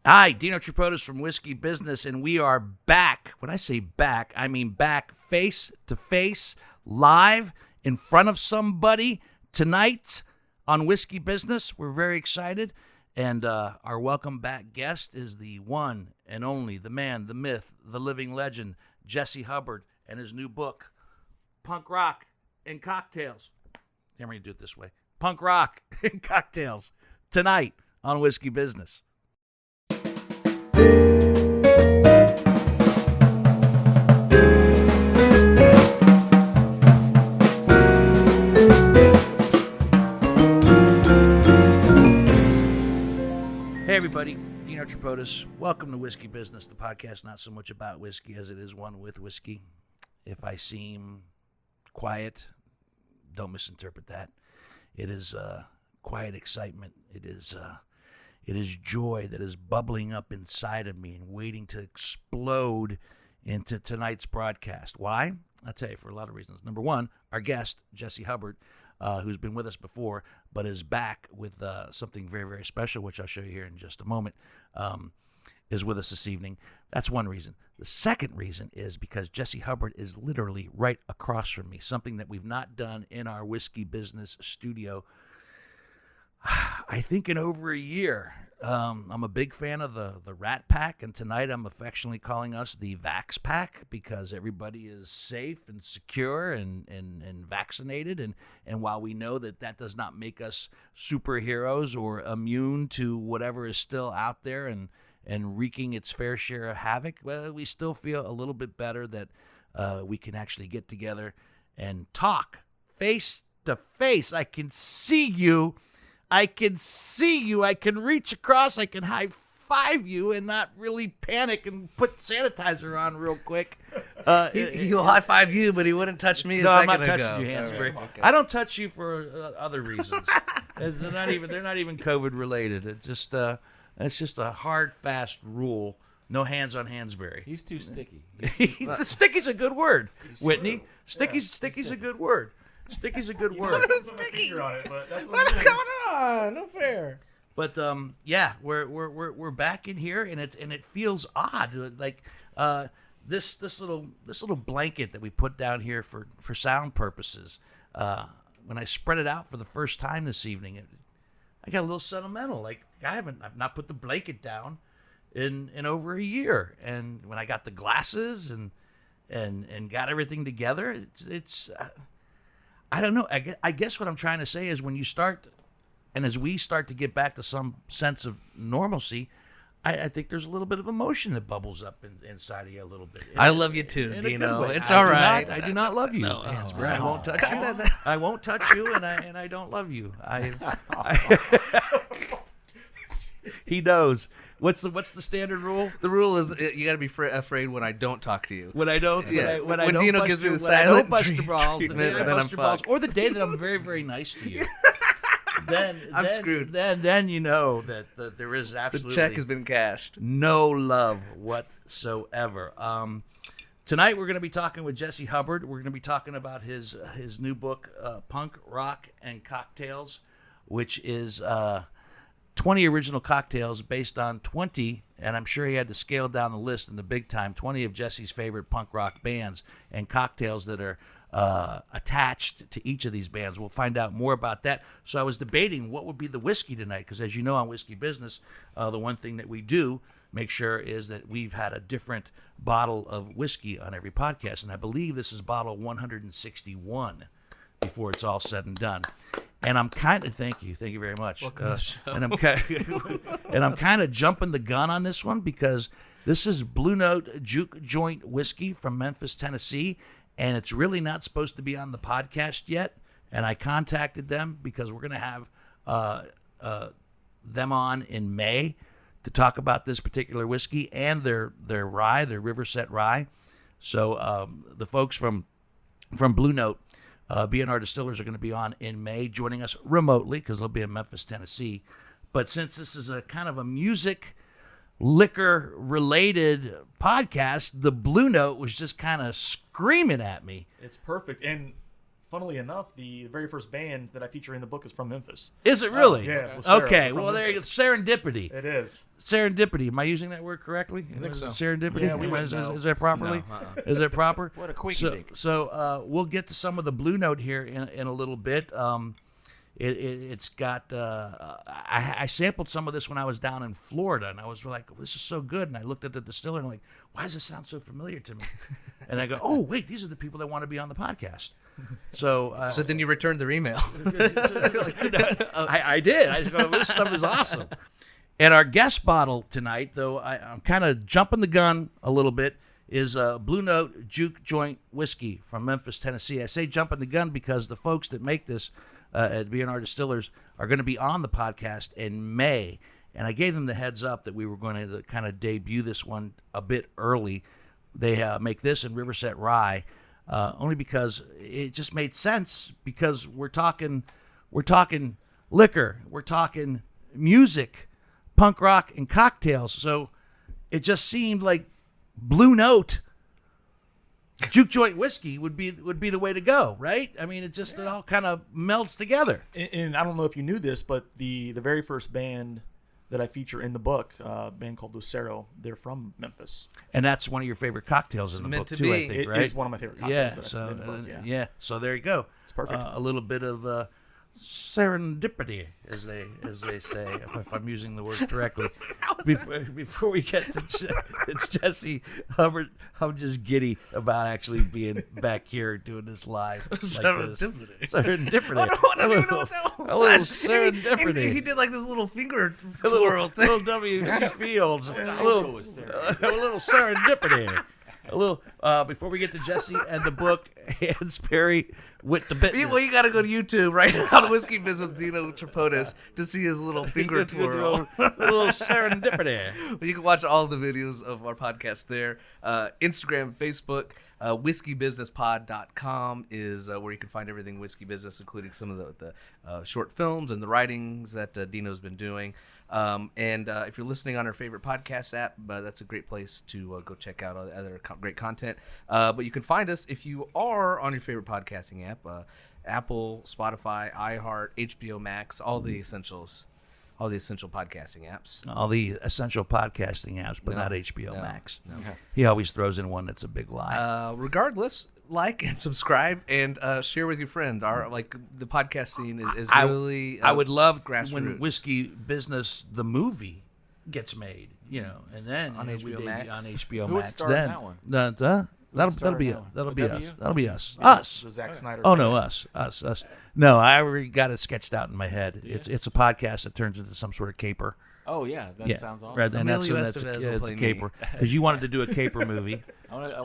Hi, Dino Delight from Whiskey Business, and we are back. When I say back, I mean back face to face, live in front of somebody tonight on Whiskey Business. We're very excited, and our welcome back guest is the one and only, the man, the myth, the living legend, Jesse Hubbard, and his new book, Punk Rock and Cocktails. Can't really do it this way. Punk Rock and Cocktails, tonight on Whiskey Business. Hey everybody, Dino Delight. Welcome to Whiskey Business, the podcast not so much about whiskey as it is one with whiskey. If I seem quiet, don't misinterpret that. It is quiet excitement. It is joy that is bubbling up inside of me and waiting to explode into tonight's broadcast. Why? I'll tell you, for a lot of reasons. Number one, our guest, Jesse Hubbard, who's been with us before, but is back with something very, very special, which I'll show you here in just a moment, is with us this evening. That's one reason. The second reason is because Jesse Hubbard is literally right across from me, something that we've not done in our Whiskey Business studio, I think, in over a year. I'm a big fan of the Rat Pack, and tonight I'm affectionately calling us the Vax Pack because everybody is safe and secure and vaccinated. And while we know that does not make us superheroes or immune to whatever is still out there and wreaking its fair share of havoc, well, we still feel a little bit better that we can actually get together and talk face to face. I can see you. I can reach across, I can high-five you and not really panic and put sanitizer on real quick. He'll high-five you, but he wouldn't touch me a second ago. No, I'm not touching you, Hansberry. Right. Okay. I don't touch you for other reasons. They're not even COVID-related. It's just a hard, fast rule. No hands on Hansberry. He's too sticky. Sticky's a good word, Whitney. Sticky's a good word. Sticky's a good word. Sticky. On it, but that's What's going on? No fair. But yeah, we're back in here, and it feels odd. Like this little blanket that we put down here for sound purposes. When I spread it out for the first time this evening, I got a little sentimental. Like I've not put the blanket down in over a year, and when I got the glasses and got everything together, it's I don't know. I guess what I'm trying to say is when you start, and as we start to get back to some sense of normalcy, I think there's a little bit of emotion that bubbles up inside of you a little bit. I love you too, Dino. It's all right. I do not love you, Hansberry. I won't touch you. I won't touch you, and I don't love you. He knows. What's the standard rule? The rule is you got to be afraid when I don't talk to you. When I don't, when Dino gives me the silent bust your balls, the treatment, day I then bust I'm your balls, fucked. or the day that I'm very, very nice to you. Then I'm screwed. Then you know that there is absolutely The check has been cashed. No love whatsoever. Tonight we're going to be talking with Jesse Hubbard. We're going to be talking about his new book, Punk Rock and Cocktails, which is 20 original cocktails based on 20, and I'm sure he had to scale down the list in the big time, 20 of Jesse's favorite punk rock bands and cocktails that are attached to each of these bands. We'll find out more about that. So I was debating what would be the whiskey tonight, because as you know on Whiskey Business, the one thing that we do make sure is that we've had a different bottle of whiskey on every podcast, and I believe this is bottle 161 before it's all said and done. And I'm kind of thank you very much. And I'm kind of jumping the gun on this one because this is Blue Note Juke joint whiskey from Memphis, Tennessee, and it's really not supposed to be on the podcast yet. And I contacted them because we're going to have them on in May to talk about this particular whiskey and their rye, their Riverset rye. So the folks from Blue Note, B&R Distillers, are going to be on in May, joining us remotely because they'll be in Memphis, Tennessee. But since this is a kind of a music, liquor-related podcast, the Blue Note was just kind of screaming at me. It's perfect. And funnily enough, the very first band that I feature in the book is from Memphis. Is it really? Yeah. Lucero, Okay. from Well, there you go. Memphis. Serendipity. It is. Serendipity. Am I using that word correctly? I think so. Serendipity. Yeah, we is, wouldn't know. is that properly? No, Is that proper? What a quickie dink. So we'll get to some of the Blue Note here in a little bit. It's got. I sampled some of this when I was down in Florida, and I was like, "This is so good." And I looked at the distiller and I'm like, "Why does this sound so familiar to me?" And I go, "Oh, wait, these are the people that want to be on the podcast." So So then you returned their email. I did. I just go, "This stuff is awesome." And our guest bottle tonight, though I'm kind of jumping the gun a little bit, is Blue Note Juke Joint Whiskey from Memphis, Tennessee. I say jumping the gun because the folks that make this at B&R Distillers are going to be on the podcast in May. And I gave them the heads up that we were going to kind of debut this one a bit early. They make this in Riverset Rye, only because it just made sense, because we're talking liquor, we're talking music, punk rock, and cocktails. So it just seemed like Blue Note Juke Joint Whiskey would be the way to go, right? I mean, it all kind of melts together. And I don't know if you knew this, but the very first band that I feature in the book, a band called Lucero, they're from Memphis. And that's one of your favorite cocktails in the book, meant to too, I be. think, It right? is one of my favorite cocktails. Yeah, that I so put in the book, yeah, so there you go. It's perfect. A little bit of serendipity, as they say, if I'm using the word correctly. Before we get to Jesse Hubbard, I'm just giddy about actually being back here doing this live like this. Serendipity. I don't even know what that was. A little serendipity. He did like this little finger A twirl thing. little W.C. Fields. A little serendipity. A little before we get to Jesse and the book, Hans Perry with the business. Well, you got to go to YouTube right now to Whiskey Business with Dino Tripodis to see his little finger twirl. A little serendipity. You can watch all the videos of our podcast there. Instagram, Facebook, whiskeybusinesspod.com is where you can find everything Whiskey Business, including some of the short films and the writings that Dino's been doing. And if you're listening on our favorite podcast app, that's a great place to go check out other great content. But you can find us if you are on your favorite podcasting app, Apple, Spotify, iHeart, HBO Max, all the essential podcasting apps. All the essential podcasting apps, but No, not HBO no, Max. no. He always throws in one that's a big lie. Regardless, like and subscribe and share with your friends. The podcast scene is I- really. I would love grassroots. when Whiskey Business the movie gets made, and then On we HBO debut Max. on HBO Who would Max. star in Then that one? that'll star be in it. that one? That'll Would be that us. be you? That'll be us. The Us. Zack Snyder. Oh no, us. No, I already got it sketched out in my head. It's a podcast that turns into some sort of caper. Oh yeah, that sounds awesome. Right, and Emilio that's Estevez a will play me. caper because you wanted to do a caper movie.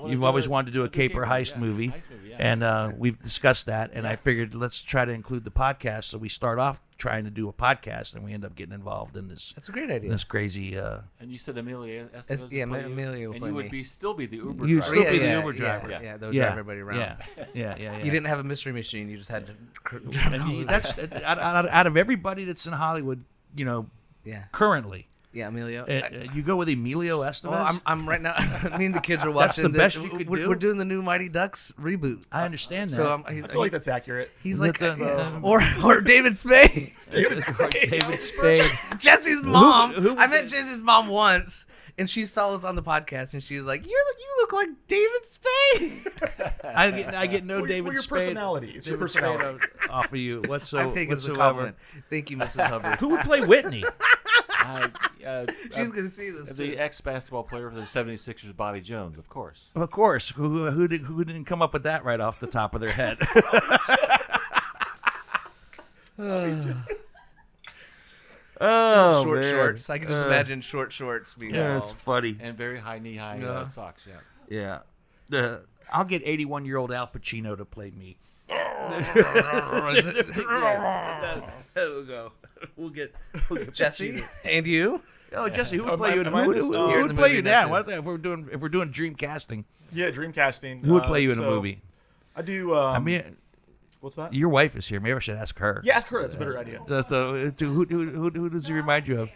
You've always wanted to do a caper heist movie, and we've discussed that. And I figured let's try to include the podcast. So we start off trying to do a podcast, and we end up getting involved in this. That's a great idea. This crazy. And you said Emilio Estevez yeah, would play you? Emilio will and play you would me. still be the Uber You'd driver. still be the Uber driver. Yeah, they'll drive everybody around. Yeah. You didn't have a mystery machine. You just had to. And that's out of everybody that's in Hollywood, Yeah. currently. Yeah, Emilio. You go with Emilio Estevez. Well, I'm right now. Me and the kids are That's watching. the best you could do? We're doing the new Mighty Ducks reboot. I understand that. So I feel like that's accurate. he's Is like, it or David Spade, David Spade. Jesse's mom. who I met Jesse's mom once, and she saw us on the podcast, and she was like, "You look like David Spade." I get no David Well, your Spade. personality. It's your David Spade personality. off of you. I've taken it as a whatsoever. compliment. Thank you, Mrs. Hubbard. Who would play Whitney? She's gonna see this. The Too. ex-basketball player for the 76ers, Bobby Jones, of course. Of course. Who didn't come up with that right off the top of their head? Oh, Short man. shorts. I can just imagine short shorts being Yeah, it's involved. funny. And very high knee-high Yeah. socks, yeah. Yeah. I'll get 81-year-old Al Pacino to play me. Is it- We'll go. We'll get Jesse Pacino. and you. Oh, Jesse, who would Am play I- you? am I in this? Who You're in would the play movie, you that's now? it. If we're doing dream casting, Yeah, Dreamcasting. who would play you in a so movie? I do. I mean, what's that? your wife is here. Maybe I should ask her. Yeah, ask her. That's a better idea. So, who does he remind you of?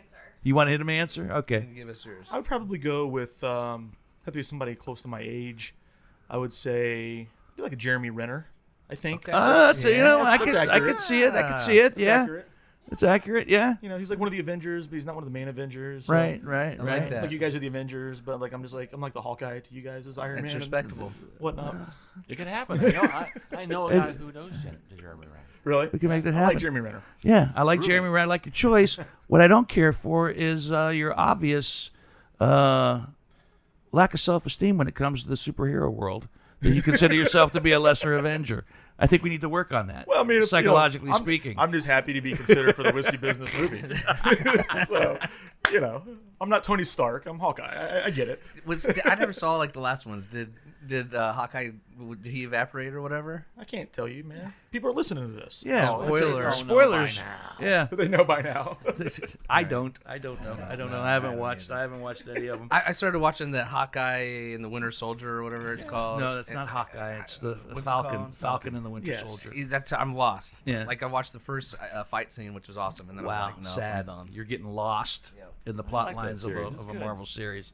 You want him to answer? Okay. Give us yours. I would probably go with have to be somebody close to my age. I would say like a Jeremy Renner. I think. Okay. That's I that's could accurate. see it. I could see it. It's Yeah, accurate. it's accurate. Yeah. He's like one of the Avengers, but he's not one of the main Avengers. So Right. like that. It's like you guys are the Avengers, but like I'm like the Hawkeye to you guys as Iron It's Man. respectable. And whatnot. It can happen. I know a guy who knows Jeremy Renner. Really? We can make that I happen. like Jeremy Renner. Yeah, I like Jeremy Renner. I like your choice. What I don't care for is your obvious lack of self-esteem when it comes to the superhero world. That you consider yourself to be a lesser Avenger. I think we need to work on that. Well, I mean, psychologically speaking. I'm just happy to be considered for the Whiskey Business movie. So, I'm not Tony Stark. I'm Hawkeye. I get it. I never saw like the last ones. Did Hawkeye? Did he evaporate or whatever? I can't tell you, man. People are listening to this. Yeah, Spoiler. spoilers. Yeah, They know by now. I don't know. I haven't watched any of them. I started watching that Hawkeye and the Winter Soldier or whatever it's called. No, that's not Hawkeye. It's the What's it Falcon. called? Falcon and the Winter Yes. Soldier. I'm lost. Yeah. Like I watched the first fight scene, which was awesome, and then Wow, I'm like, no, sad. I'm done. You're getting lost in the plot like that lines of series. It's a good. Marvel series.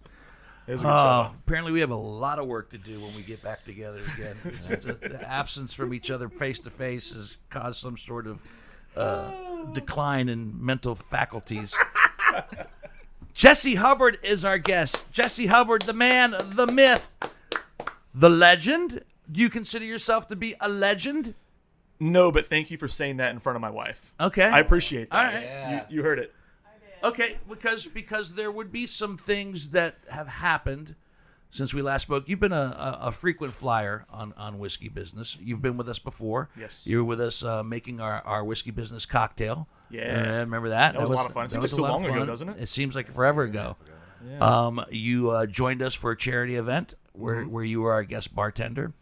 It was a good show. Apparently, we have a lot of work to do when we get back together again. The absence from each other face to face has caused some sort of decline in mental faculties. Jesse Hubbard is our guest. Jesse Hubbard, the man, the myth, the legend. Do you consider yourself to be a legend? No, but thank you for saying that in front of my wife. Okay. I appreciate that. All right. Yeah. You heard it. Okay, because there would be some things that have happened since we last spoke. You've been a frequent flyer on Whiskey Business. You've been with us before. Yes. You were with us making our Whiskey Business cocktail. Yeah. Remember that? That was a lot of fun. It seems like so long ago, doesn't it? It seems like forever ago. Yeah. You joined us for a charity event where you were our guest bartender.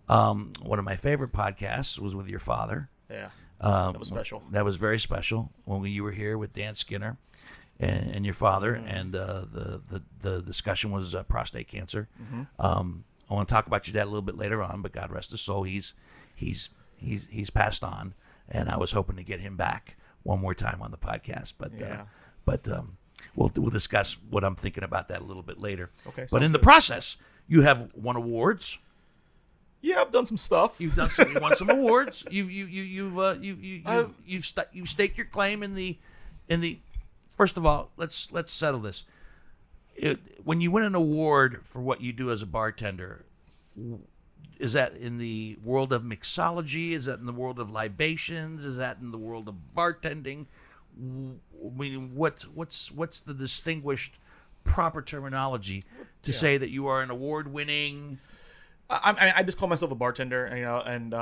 One of my favorite podcasts was with your father. Yeah. That was special. That was very special when you were here with Dan Skinner and your father, and the discussion was prostate cancer. I want to talk about your dad a little bit later on, but God rest his soul, he's passed on, and I was hoping to get him back one more time on the podcast, but we'll discuss what I'm thinking about that a little bit later. Okay, but sounds in the good. process, you have won awards. Yeah, I've done some stuff. You won some awards. You've staked your claim in the. First of all, let's settle this. When you win an award for what you do as a bartender, is that in the world of mixology? Is that in the world of libations? Is that in the world of bartending? I mean, what's the distinguished proper terminology to say that you are an award-winning? I just call myself a bartender, and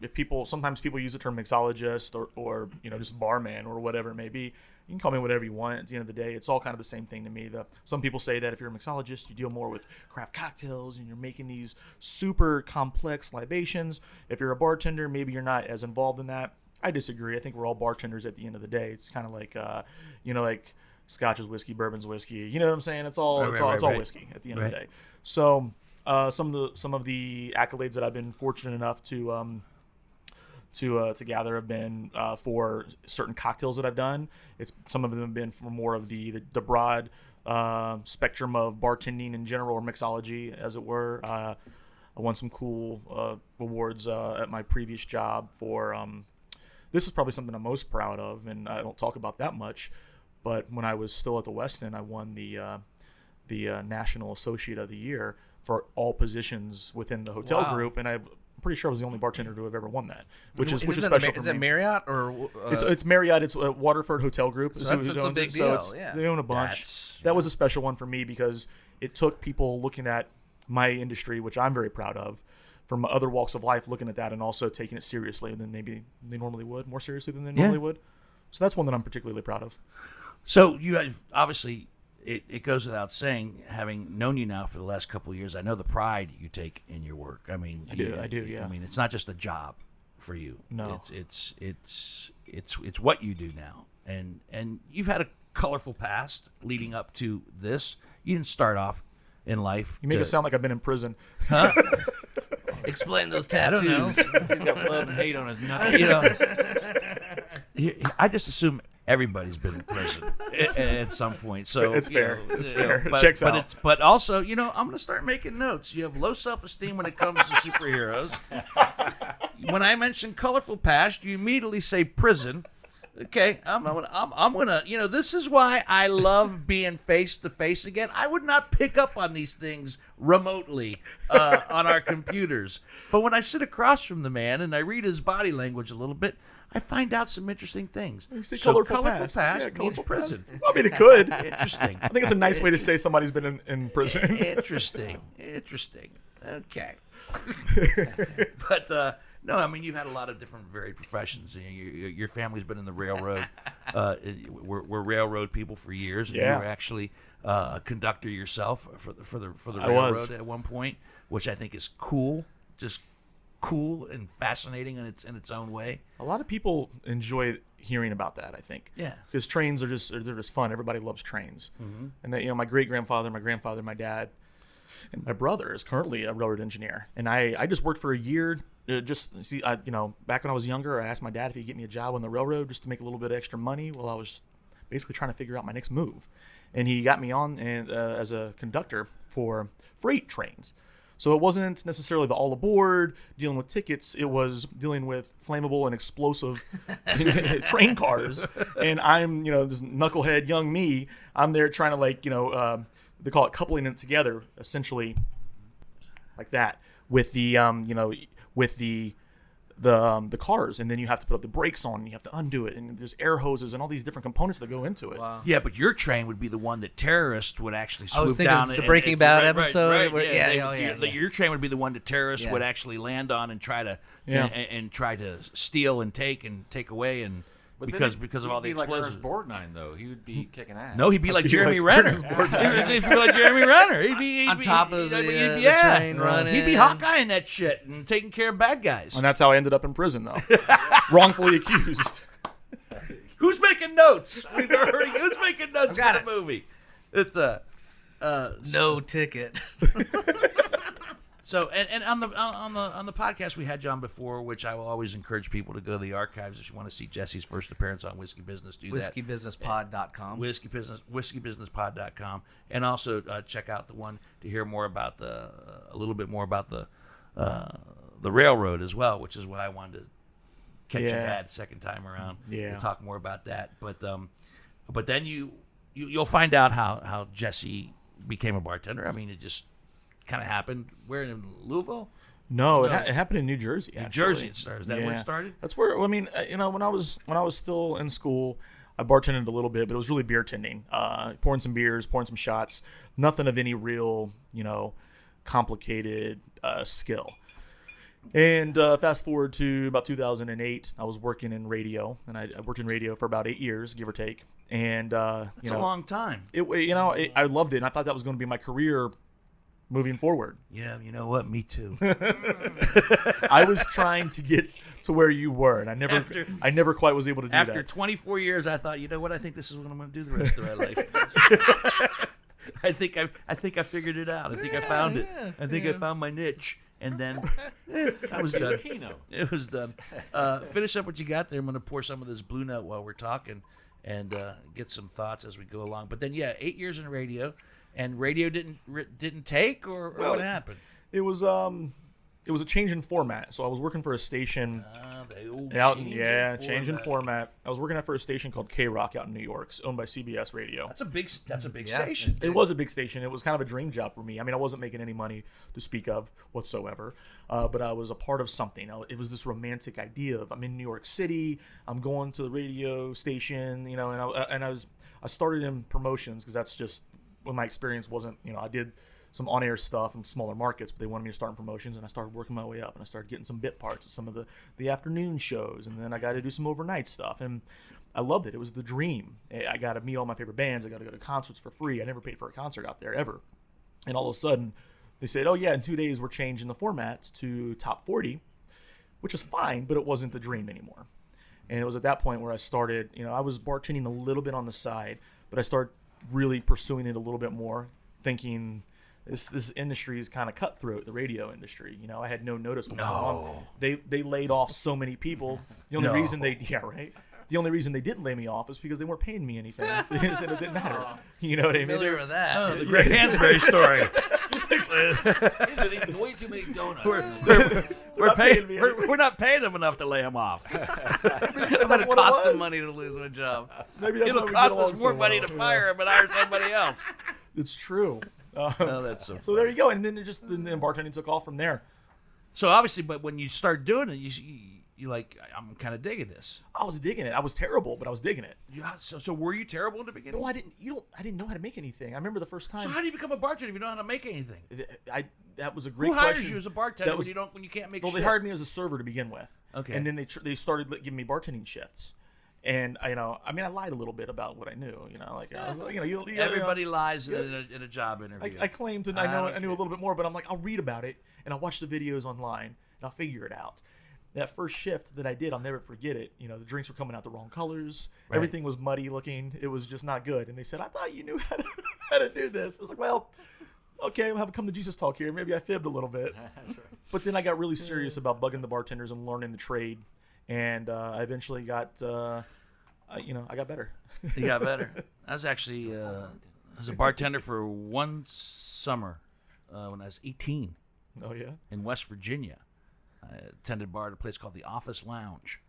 if sometimes people use the term mixologist or just barman or whatever it may be. You can call me whatever you want. At the end of the day, it's all kind of the same thing to me. Some people say that if you're a mixologist, you deal more with craft cocktails and you're making these super complex libations. If you're a bartender, maybe you're not as involved in that. I disagree. I think we're all bartenders at the end of the day. It's kind of like, like Scotch is whiskey, bourbon's whiskey. You know what I'm saying? It's all Right. whiskey at the end of the day. So some of the accolades that I've been fortunate enough to gather have been for certain cocktails that I've done. Some of them have been for more of the broad spectrum of bartending in general, or mixology, as it were. I won some cool awards at my previous job for. This is probably something I'm most proud of, and I don't talk about that much. But when I was still at the West End, I won the National Associate of the Year for all positions within the hotel group, and I'm pretty sure I was the only bartender to have ever won that, which is special for me. Is that Marriott or? It's Marriott. It's Waterford Hotel Group. So that's a big deal. They own a bunch. That was a special one for me because it took people looking at my industry, which I'm very proud of, from other walks of life, looking at that and also taking it seriously than maybe they normally would, more seriously than they normally would. So that's one that I'm particularly proud of. So you have, obviously, it goes without saying, having known you now for the last couple of years, I know the pride you take in your work. I mean, I do. Yeah. I mean, it's not just a job for you. No. It's what you do now, and you've had a colorful past leading up to this. You didn't start off in life. You make it sound like I've been in prison. Huh? Explain those I don't know. tattoos. He's got love and hate on his nuts. I just assume everybody's been in prison at some point. So It's fair. It's fair. It But, checks but out. But also, I'm going to start making notes. You have low self-esteem when it comes to superheroes. when I mention colorful past, you immediately say prison. Okay, I'm gonna. This is why I love being face to face again. I would not pick up on these things remotely on our computers, but when I sit across from the man and I read his body language a little bit, I find out some interesting things. You say So colorful past Yeah, means colorful prison. past. I mean, it could. Interesting. I think it's a nice way to say somebody's been in prison. Interesting. Okay. But no, I mean, you've had a lot of different varied professions. Your family's been in the railroad. We're railroad people for years. And Yeah. you were actually a conductor yourself for the I railroad was. at one point, which I think is cool. Just cool and fascinating in its own way. A lot of people enjoy hearing about that, I think. Yeah. Because trains they're just fun. Everybody loves trains. And that, my great grandfather, my grandfather, my dad, and my brother is currently a railroad engineer. And I just worked for a year. Back when I was younger, I asked my dad if he'd get me a job on the railroad just to make a little bit of extra money while I was basically trying to figure out my next move. And he got me on as a conductor for freight trains. So it wasn't necessarily the all aboard dealing with tickets. It was dealing with flammable and explosive train cars. And I'm, this knucklehead young me. I'm there trying to they call it coupling it together, essentially like that with the the cars, and then you have to put up the brakes on, and you have to undo it, and there's air hoses and all these different components that go into it. Wow. Yeah, but your train would be the one that terrorists would actually I was swoop thinking down. the Breaking Bad episode where- Your train would be the one that terrorists Yeah. would actually land on and try to Yeah. and try to steal and take away, and But because then of all the he'd be explosives. like Ernest Borgnine, though. He would be kicking ass. No, he'd be like be Jeremy like Renner. Ernest Borgnine. He'd be like Jeremy Renner. He'd On be, top of he'd- the, he'd- the yeah. train running. He'd be Hawkeye in that shit and taking care of bad guys. And that's how I ended up in prison, though. Wrongfully accused. Who's making notes? Who's making notes got for the movie? It's No ticket. So and on the podcast we had you on before, which I will always encourage people to go to the archives if you want to see Jesse's first appearance on Whiskey Business. Do that. WhiskeyBusinessPod.com. WhiskeyBusinessPod.com, and also check out the one to hear more about a little bit more about the railroad as well, which is why I wanted to catch your dad second time around. Yeah. We'll talk more about that, but then you'll find out how Jesse became a bartender. I mean, it just kind of happened. Where, in Louisville? No, it happened in New Jersey. New Actually. Jersey it started. Is that where it started? That's where when I was still in school, I bartended a little bit, but it was really beer tending, pouring some beers, pouring some shots. Nothing of any real, complicated skill. And fast forward to about 2008, I was working in radio, and I worked in radio for about 8 years, give or take. And It's a long time. I loved it, and I thought that was going to be my career moving forward. Yeah, you know what? Me too. I was trying to get to where you were, and I never quite was able to do that. After 24 years, I thought, you know what? I think this is what I'm going to do the rest of my life. I think I figured it out. I think I found it. I think I found my niche. And then I was done. It was done. Finish up what you got there. I'm going to pour some of this Blue Note while we're talking and get some thoughts as we go along. But then, 8 years in radio. And radio didn't take, or what happened? It was a change in format. So I was working for a station change in format. I was working for a station called K-Rock out in New York, owned by CBS Radio. That's a big station. It was a big station. It was kind of a dream job for me. I mean, I wasn't making any money to speak of whatsoever, but I was a part of something. It was this romantic idea of I'm in New York City, I'm going to the radio station, and I started in promotions because that's just when my experience wasn't. I did some on-air stuff in smaller markets, but they wanted me to start in promotions, and I started working my way up, and I started getting some bit parts of some of the afternoon shows, and then I got to do some overnight stuff, and I loved it. It was the dream. I got to meet all my favorite bands. I got to go to concerts for free. I never paid for a concert out there ever. And all of a sudden, they said, oh yeah, in 2 days we're changing the format to top 40, which is fine, but it wasn't the dream anymore. And it was at that point where I started, I was bartending a little bit on the side, but I started really pursuing it a little bit more, thinking this industry is kind of cutthroat, the radio industry. I had no notice what's going on. They laid off so many people. The only reason the only reason they didn't lay me off is because they weren't paying me anything. And it didn't matter. You know what I mean? Familiar with that. The Greg Hansberry story. He's eating way too many donuts. We're not paying them enough to lay them off. It's going to cost him money to lose my job. Maybe that's It'll why we cost get along us more so money well. to fire him and hire somebody else. It's true. Oh, that's So there you go, and then then bartending took off from there. So obviously, but when you start doing it, you like, I'm kind of digging this. I was digging it. I was terrible, but I was digging it. So were you terrible in the beginning? No, I didn't. I didn't know how to make anything. I remember the first time. So how do you become a bartender if you don't know how to make anything? That was a great Who question. hires you as a bartender That was- when you can't make Well, shit? they hired me as a server to begin with. Okay. And then they started giving me bartending shifts. And I lied a little bit about what I knew. Like I was like, Everybody lies in a job interview. I claimed to I knew a little bit more, but I'm like, I'll read about it and I'll watch the videos online and I'll figure it out. That first shift that I did, I'll never forget it. The drinks were coming out the wrong colors. Right. Everything was muddy looking. It was just not good. And they said, I thought you knew how to do this. I was like, well, okay, I'm having come to Jesus talk here. Maybe I fibbed a little bit. But then I got really serious about bugging the bartenders and learning the trade. And I eventually got, I got better. You got better. I was actually I was a bartender for one summer when I was 18 Oh, yeah? in West Virginia. I attended a bar at a place called the Office Lounge.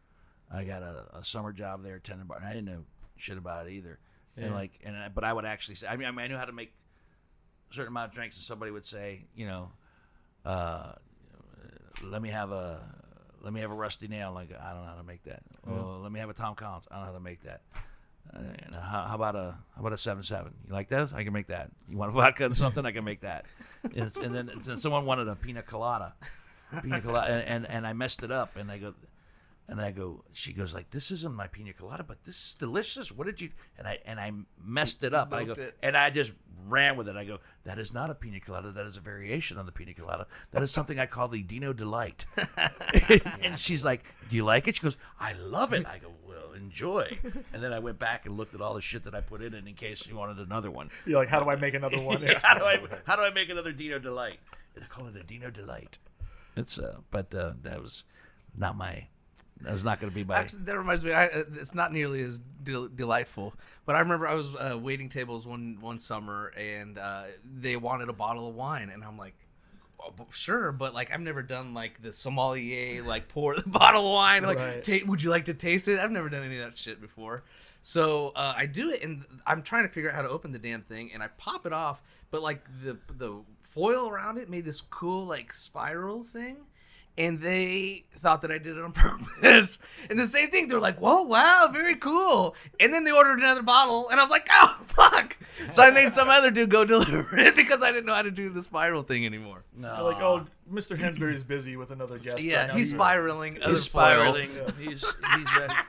I got a summer job there attending bar, and I didn't know shit about it either. Yeah. But I would actually say, I knew how to make a certain amount of drinks, and somebody would say, let me have a rusty nail. I'm like, I don't know how to make that. Well, let me have a Tom Collins. I don't know how to make that. How about a 7-7? You like those? I can make that. You want a vodka and something? I can make that. And then someone wanted a pina colada. And I messed it up, and I go, she goes like, this isn't my pina colada, but this is delicious. What did you? And I messed it up. And I just ran with it. I go, that is not a pina colada. That is a variation on the pina colada. That is something I call the Dino Delight. And she's like, do you like it? She goes, I love it. I go, well, enjoy. And then I went back and looked at all the shit that I put in it in case you wanted another one. You're like, how do I make another one? how do I make another Dino Delight? They call it a Dino Delight. It's but that was not my. That was not going to be my. Actually, that reminds me. It's not nearly as delightful. But I remember I was waiting tables one summer, and they wanted a bottle of wine, and I'm like, oh, sure, but like I've never done like the sommelier like pour the bottle of wine. Like, Right. would you like to taste it? I've never done any of that shit before. So I do it, and I'm trying to figure out how to open the damn thing, and I pop it off, but like the foil around it made this cool like spiral thing. And they thought that I did it on purpose. And the same thing, they're like, whoa, wow, very cool. And then they ordered another bottle, and I was like, oh, fuck. So I made some other dude go deliver it because I didn't know how to do the spiral thing anymore. You're like, oh, Mr. Hensbury is busy with another guest. Yeah, right now. he's spiraling. He's spiraling. Yes. He's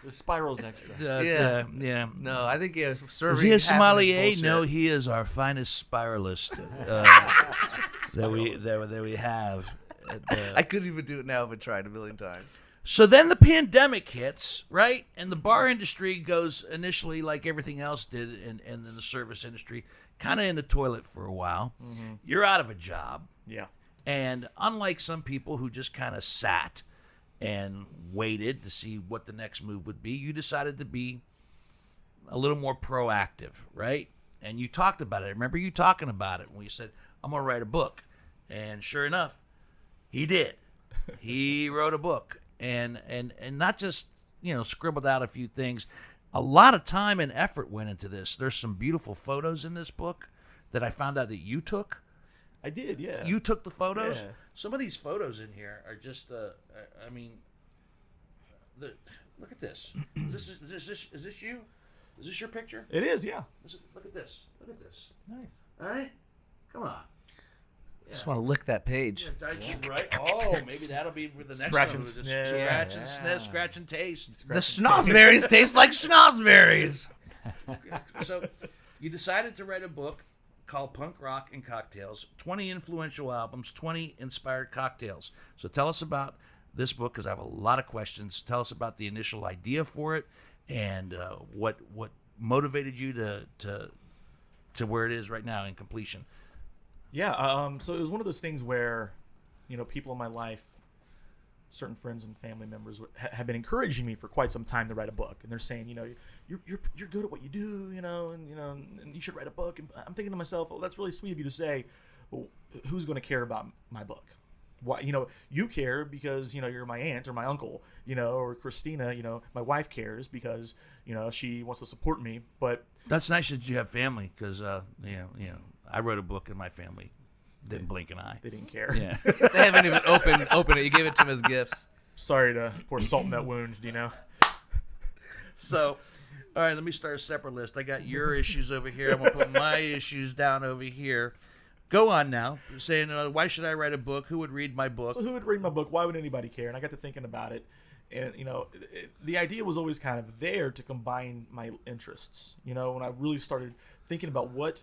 The spiral's extra. Yeah. yeah. No, I think Is serving. he a half of his sommelier? bullshit. No, he is our finest spiralist that we have. I couldn't even do it now if I tried a million times. So then the pandemic hits, right? And the bar industry goes initially like everything else did, and then the service industry kind of in the toilet for a while. Mm-hmm. You're out of a job. Yeah. And unlike some people who just kind of sat and waited to see what the next move would be, you decided to be a little more proactive, right? And you talked about it. I remember you talking about it when you said, I'm going to write a book. And sure enough, he did. He wrote a book. And not just, scribbled out a few things. A lot of time and effort went into this. There's some beautiful photos in this book that I found out that you took. I did, yeah. You took the photos? Yeah. Some of these photos in here are just, look at this. Is this you? Is this your picture? It is, yeah. Look at this. Look at this. Nice. All right? Come on. Just want to lick that page. Right? Oh, maybe that'll be for the next Scratch one. and Just sniff. Scratch and sniff, scratch and taste. The schnozberries taste like schnozberries. So you decided to write a book called Punk Rock and Cocktails, 20 influential albums, 20 inspired cocktails. So tell us about this book, because I have a lot of questions. Tell us about the initial idea for it and what motivated you to where it is right now in completion. Yeah, so it was one of those things where, people in my life, certain friends and family members have been encouraging me for quite some time to write a book, and they're saying, you're good at what you do, and you should write a book. And I'm thinking to myself, oh, that's really sweet of you to say, Well, who's going to care about my book? Why, you care because, you're my aunt or my uncle, or Christina, my wife cares because, she wants to support me. But that's nice that you have family because, I wrote a book and my family didn't blink an eye. They didn't care. Yeah. They haven't even opened it. You gave it to them as gifts. Sorry to pour salt in that wound, So, all right, let me start a separate list. I got your issues over here. I'm going to put my issues down over here. Go on now. You're saying, why should I write a book? Who would read my book? So who would read my book? Why would anybody care? And I got to thinking about it. And, the idea was always kind of there to combine my interests. When I really started thinking about what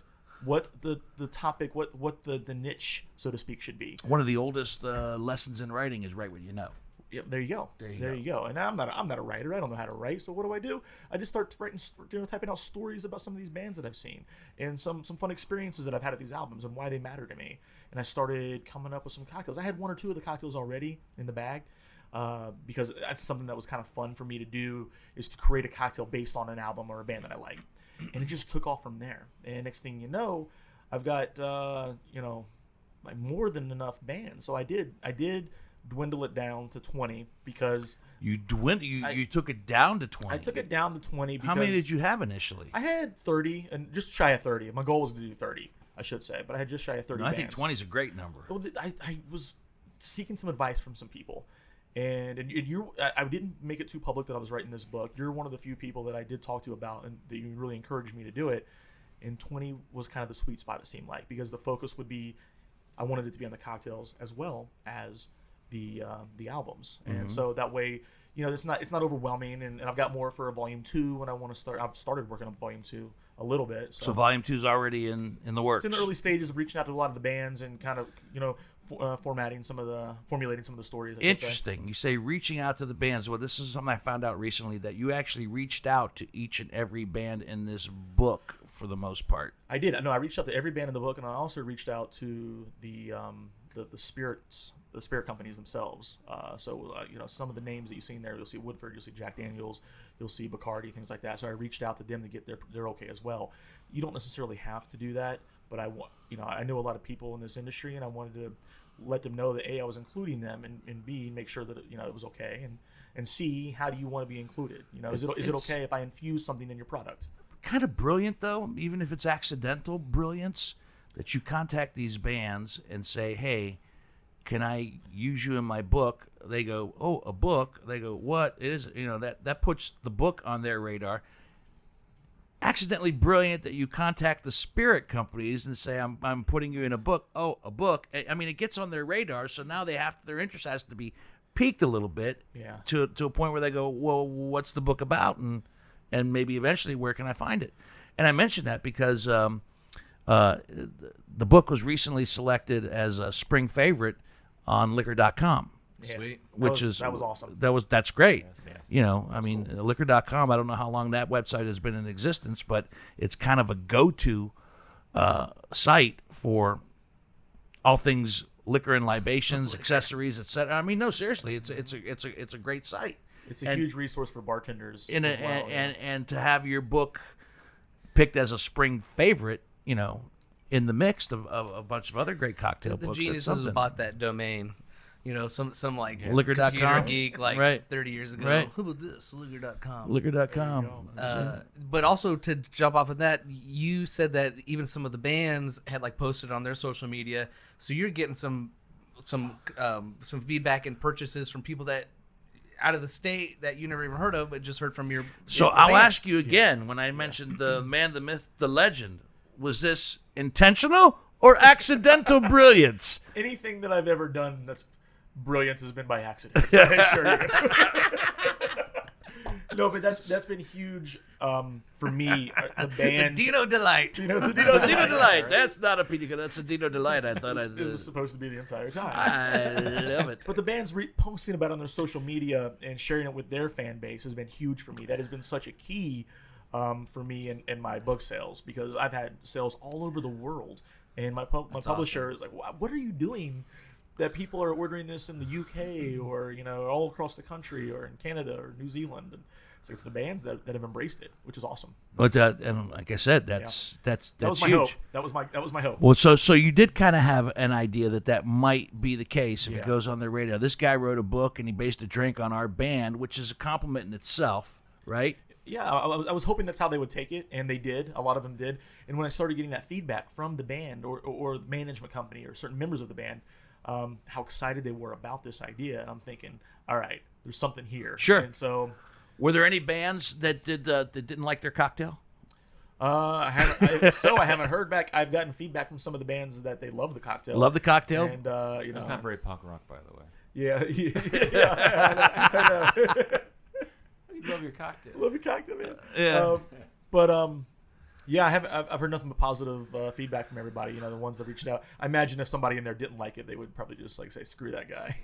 the topic, what the niche, so to speak, should be. One of the oldest lessons in writing is write what you know. Yep, there you go. There you go. And I'm not a writer. I don't know how to write. So what do? I just start writing, typing out stories about some of these bands that I've seen and some fun experiences that I've had at these albums and why they matter to me. And I started coming up with some cocktails. I had one or two of the cocktails already in the bag because that's something that was kind of fun for me to do, is to create a cocktail based on an album or a band that I like. And it just took off from there. And next thing you know, I've got like more than enough bands. So I did dwindle it down to 20 because you took it down to 20. I took it down to 20 because how many did you have initially? I had 30 and just shy of 30. My goal was to do 30, I should say, but I had just shy of 30 I bands. think 20 is a great number. I was seeking some advice from some people, and I didn't make it too public that I was writing this book. You're one of the few people that I did talk to about and that you really encouraged me to do it. And 20 was kind of the sweet spot, it seemed like, because the focus would be, I wanted it to be on the cocktails as well as the albums. And so that way, it's not overwhelming, and I've got more for a volume 2 when I want to start. I've started working on volume 2 a little bit. So volume 2 is already in the works. It's in the early stages of reaching out to a lot of the bands and kind of formulating some of the stories. Interesting. You say reaching out to the bands. Well, this is something I found out recently, that you actually reached out to each and every band in this book for the most part. I did. No, I reached out to every band in the book, and I also reached out to the spirits. The spirit companies themselves. Some of the names that you see in there, you'll see Woodford, you'll see Jack Daniels, you'll see Bacardi, things like that. So I reached out to them to get their okay as well. You don't necessarily have to do that, but I know a lot of people in this industry, and I wanted to let them know that A, I was including them, and B, make sure that it was okay, and C, how do you want to be included? Is it okay if I infuse something in your product? Kind of brilliant though, even if it's accidental brilliance, that you contact these bands and say, hey, can I use you in my book? They go, oh, a book? They go, what? It is, that puts the book on their radar. Accidentally brilliant that you contact the spirit companies and say, I'm putting you in a book. Oh, a book. I mean, it gets on their radar, so now their interest has to be piqued a little bit to a point where they go, well, what's the book about? And maybe eventually, where can I find it? And I mention that because the book was recently selected as a spring favorite on liquor.com. Sweet. That was awesome. That's great. Yes. Liquor.com, I don't know how long that website has been in existence, but it's kind of a go-to site for all things liquor and libations, accessories, etc. I mean, no, seriously, it's a great site. It's a huge resource for bartenders. And to have your book picked as a spring favorite, in the mix of a bunch of other great cocktail books. The geniuses bought that domain. Some like liquor.com computer geek right. 30 years ago. Right. Who about this? Liquor.com. Liquor.com. But also to jump off of that, you said that even some of the bands had like posted on their social media. So you're getting some feedback and purchases from people that out of the state that you never even heard of, but just heard from your. So I'll ask you again, when I mentioned the man, the myth, the legend, was this intentional or accidental brilliance? Anything that I've ever done that's brilliant has been by accident. So I assure you. No, but that's been huge for me. The band Dino Delight. Dino Delight. That's not a pina colada. That's a Dino Delight. I thought it was supposed to be the entire time. I love it. But the band's posting about it on their social media and sharing it with their fan base has been huge for me. That has been such a key for me in my book sales, because I've had sales all over the world, and my publisher is like, "What are you doing that people are ordering this in the UK or all across the country or in Canada or New Zealand?" And So it's the bands that have embraced it, which is awesome. But and like I said, that's That was my huge. hope. That was my hope. Well, so you did kind of have an idea that might be the case if it Yeah. goes on the radio. This guy wrote a book and he based a drink on our band, which is a compliment in itself, right? Yeah, I was hoping that's how they would take it, and they did. A lot of them did. And when I started getting that feedback from the band or the management company or certain members of the band, how excited they were about this idea, and I'm thinking, all right, there's something here. Sure. And so, Were there any bands that didn't like their cocktail? I haven't heard back. I've gotten feedback from some of the bands that they love the cocktail. Love the cocktail? And It's not very punk rock, by the way. yeah, I know. You love your cocktail. Love your cocktail, man. Yeah. Yeah, I've heard nothing but positive feedback from everybody. The ones that reached out. I imagine if somebody in there didn't like it, they would probably just say, "Screw that guy."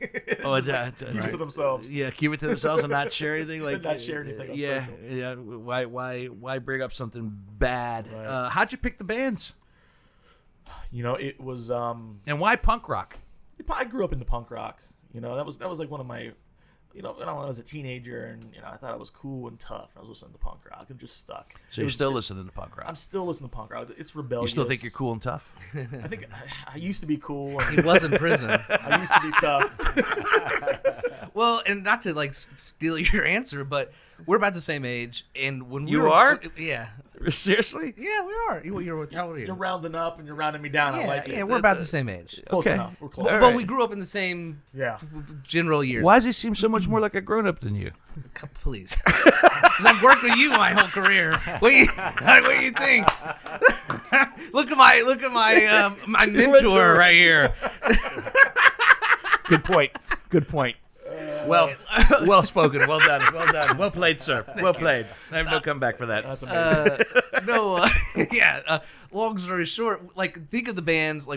Oh, Just, keep it to themselves. Yeah, keep it to themselves and not share anything. Not share anything on Yeah, social. yeah. Why bring up something bad? Right. How'd you pick the bands? It was. And why punk rock? I grew up into punk rock. That was like one of my. When I was a teenager, and I thought I was cool and tough, and I was listening to punk rock and just stuck. So you're still listening to punk rock? I'm still listening to punk rock. It's You rebellious. still think you're cool and tough? I think I used to be cool. He was in prison. I used to be tough. Well, and not to steal your answer, but we're about the same age, and when You we were, are? yeah, Seriously? yeah, we are. You're how old are you? You're rounding up and you're rounding me down. I yeah, like it. yeah, we're about the same age. Close Okay. enough. We're close. All But right. we grew up in the same Yeah. general years. Why does he seem so much more like a grown up than you? Please, because I've worked with you my whole career. What do you think? look at my mentor right here. Good point. Good point. Well spoken. Well done. Well done. Well played, sir. Well played. I have no comeback for that. That's amazing. No, long story short, think of the bands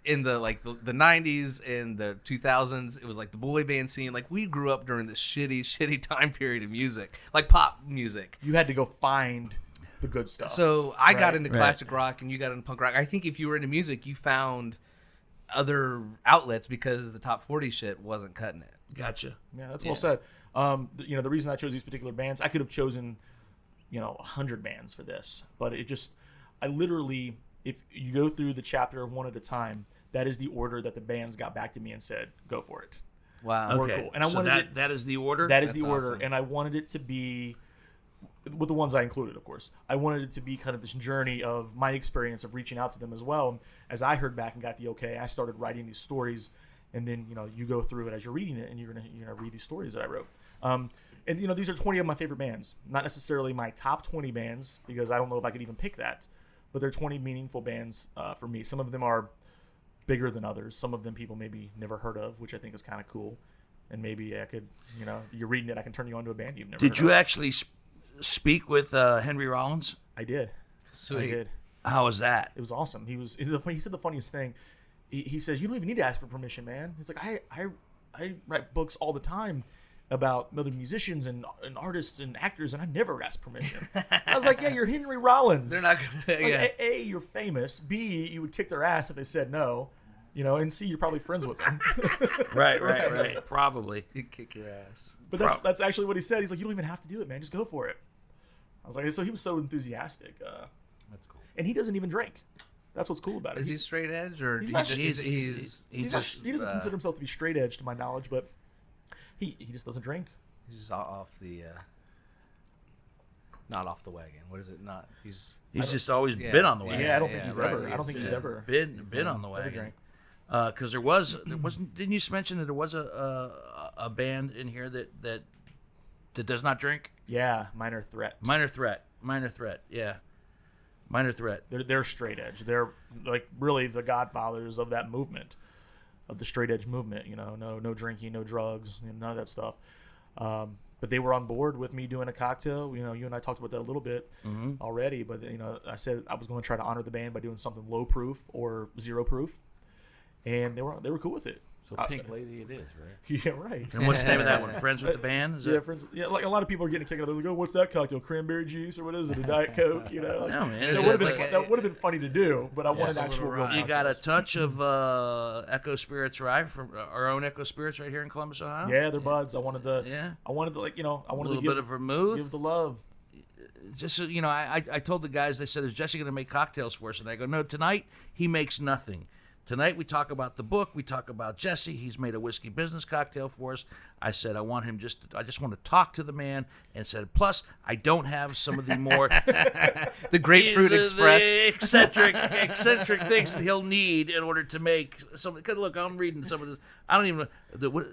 in the the 90s and the 2000s. It was the boy band scene. We grew up during this shitty time period of music, pop music. You had to go find the good stuff. So I got Right. into classic rock, and you got into punk rock. I think if you were into music, you found other outlets because the top 40 shit wasn't cutting it. Gotcha. Yeah, that's well said. The reason I chose these particular bands, I could have chosen, 100 bands for this, but I literally, if you go through the chapter one at a time, that is the order that the bands got back to me and said, go for it. Wow. We're Okay. cool. And I so wanted that is the order? That is That's the order, awesome. and I wanted it to be, with the ones I included, of course, I wanted it to be kind of this journey of my experience of reaching out to them as well. As I heard back and got the okay, I started writing these stories, and then you go through it as you're reading it, and you're gonna read these stories that I wrote. And these are 20 of my favorite bands, not necessarily my top 20 bands because I don't know if I could even pick that, but they're 20 meaningful bands for me. Some of them are bigger than others. Some of them people maybe never heard of, which I think is kind of cool. And maybe I could, you're reading it, I can turn you on to a band you've never heard Did you of. actually speak with Henry Rollins? I did. Sweet. I did. How was that? It was awesome. He said the funniest thing. He says, you don't even need to ask for permission, man. He's like, I write books all the time about other musicians and artists and actors, and I never ask permission. I was like, yeah, you're Henry Rollins. They're not gonna. Like, Yeah. A, you're famous. B, you would kick their ass if they said no. And C, you're probably friends with them. Right. Probably. You kick your ass. But that's actually what he said. He's like, you don't even have to do it, man. Just go for it. I was like, so he was so enthusiastic. That's cool. And he doesn't even drink. That's what's cool about it. Is he straight edge or He's he not- just, he's- he's he doesn't consider himself to be straight edge, to my knowledge, but he just doesn't drink. he's just off the not off the wagon. What is it? Not he's He's just always Yeah. been on the wagon. Yeah, I don't think he's right. ever. I don't think he's ever been on the never wagon. drank. Because there wasn't. Didn't you mention that there was a band in here that does not drink? Yeah, Minor Threat. Minor Threat. Yeah, Minor Threat. They're straight edge. They're really the godfathers of that movement, of the straight edge movement. No drinking, no drugs, none of that stuff. But they were on board with me doing a cocktail. You and I talked about that a little bit already. But I said I was going to try to honor the band by doing something low proof or zero proof, and they were cool with it. So Pink Lady it is, right? Yeah, right. And what's the name of that one? Friends with the Band? Is Yeah, that? friends. Yeah, like a lot of people are getting a kick out of it. They're like, "Oh, what's that cocktail? Cranberry juice or what is it? A Diet Coke?" You know. No, man. That It's would have just been like that would have been funny to do, but I wanted it's a actual little real rye. You got a cocktails. touch of Echo Spirits Rye from our own Echo Spirits right here in Columbus, Ohio. Yeah, they're buds. I wanted to. Yeah. I wanted to I A wanted little to bit of vermouth. give the love. Just so, I told the guys, they said, is Jesse going to make cocktails for us? And I go, no, tonight he makes nothing. Tonight we talk about the book, we talk about Jesse. He's made a whiskey business cocktail for us. I said I just want to talk to the man, and said, plus I don't have some of the more The Grapefruit Express. the eccentric things that he'll need in order to make some. Because look, I'm reading some of this. I don't even know what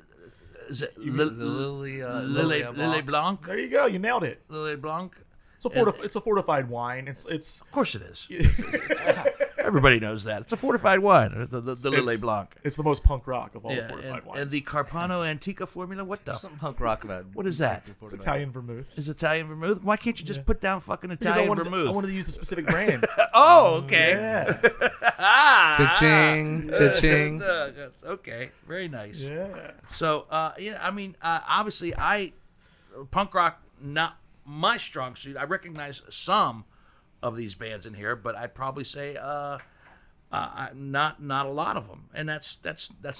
is it. The Lily Blanc. There you go. You nailed it. Lily Blanc. It's a fortified wine. It's Of course it is. Everybody knows that. It's a fortified wine, the Lily Blanc. It's the most punk rock of all Yeah, fortified wines. and the Carpano Antica formula, what the? Something punk rock about. What is that? it's Italian vermouth. Is Italian vermouth? Why can't you just put down fucking Because Italian I vermouth? wanted to use the specific brand. Oh, okay. Yeah. Cha-ching, cha-ching. Okay, very nice. Yeah. So, obviously, punk rock, not my strong suit. I recognize some of these bands in here, but I'd probably say not a lot of them. And that's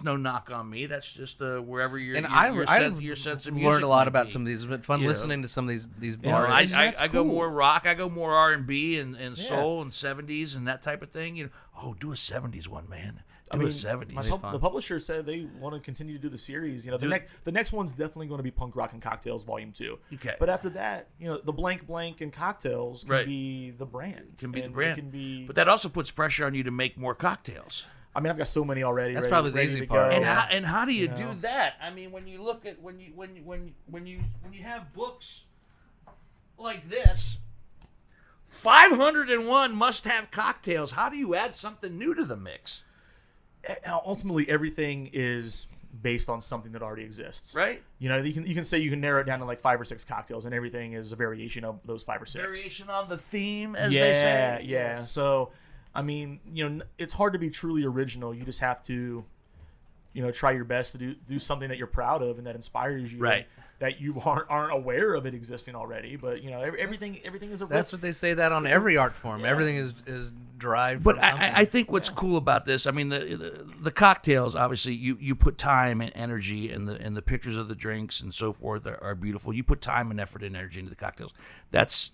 no knock on me. That's just wherever your sense of music learned a lot might about be. some of these. It's been fun You know. listening to some of these You know, bars. I go more rock. I go more R&B and soul and 70s and that type of thing. Do a 70s one, man. Do a 70s. The publisher said they want to continue to do the series. The next one's definitely going to be Punk Rock and Cocktails Volume 2. Okay. But after that, the blank and cocktails can Right. be the brand. Can be the And brand. It can be. But that also puts pressure on you to make more cocktails. I mean, I've got so many already. That's ready- probably the ready easy to part. go. And how do you do that? I mean, when you look at when you have books like this, 501 must-have cocktails. How do you add something new to the mix? Ultimately, everything is based on something that already exists. Right? You can say you can narrow it down to like 5 or 6 cocktails, and everything is a variation of those 5 or 6. Variation on the theme, as they say. Yeah. So, I mean, it's hard to be truly original. You just have to, try your best to do something that you're proud of and that inspires you. Right. That you aren't aware of it existing already, but everything is a. That's what they say that on every art form. Everything is derived But from something. I think what's cool about this, I mean, the cocktails, obviously, you put time and energy, and the pictures of the drinks and so forth are beautiful. You put time and effort and energy into the cocktails. That's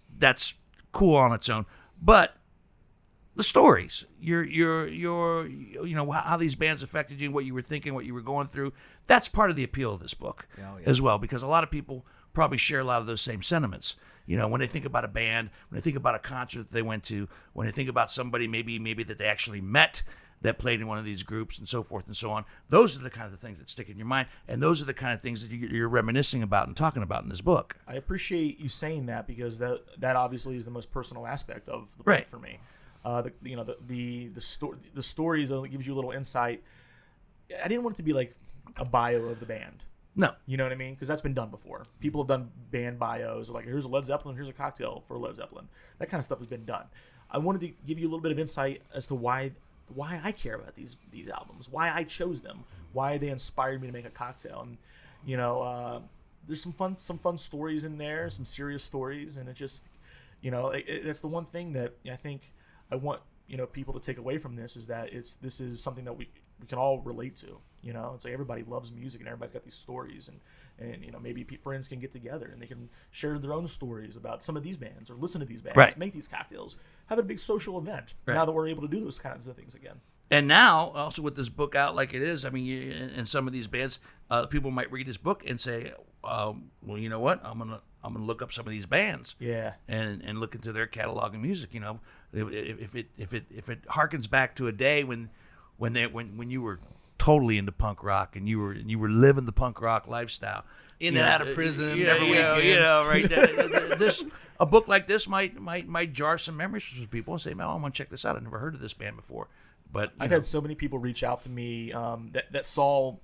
cool on its own. But the stories, how these bands affected you, what you were thinking, what you were going through, that's part of the appeal of this book as well, because a lot of people probably share a lot of those same sentiments. When they think about a band, when they think about a concert that they went to, when they think about somebody maybe that they actually met that played in one of these groups and so forth and so on, those are the kind of things that stick in your mind, and those are the kind of things that you're reminiscing about and talking about in this book. I appreciate you saying that, because that obviously is the most personal aspect of the book Right. for me. The stories only gives you a little insight. I didn't want it to be like a bio of the band. No. You know what I mean? Because that's been done before. People have done band bios, like here's a Led Zeppelin, here's a cocktail for Led Zeppelin. That kind of stuff has been done. I wanted to give you a little bit of insight as to why I care about these albums, why I chose them, why they inspired me to make a cocktail. And there's some fun stories in there, some serious stories, and it just that's the one thing that I think I want people to take away from this, is that this is something that we can all relate to. It's like everybody loves music and everybody's got these stories, and maybe friends can get together and they can share their own stories about some of these bands, or listen to these bands, Right. make these cocktails, have a big social event. Right. Now that we're able to do those kinds of things again. And now, also with this book out like it is, I mean, in some of these bands, people might read this book and say, well, you know what? I'm gonna look up some of these bands, and look into their catalog of music. If it harkens back to a day when you were totally into punk rock and you were living the punk rock lifestyle, In and out of prison every right? weekend. A book like this might jar some memories for people and say, "Man, I want to check this out. I never heard of this band before." But I've had so many people reach out to me that saw,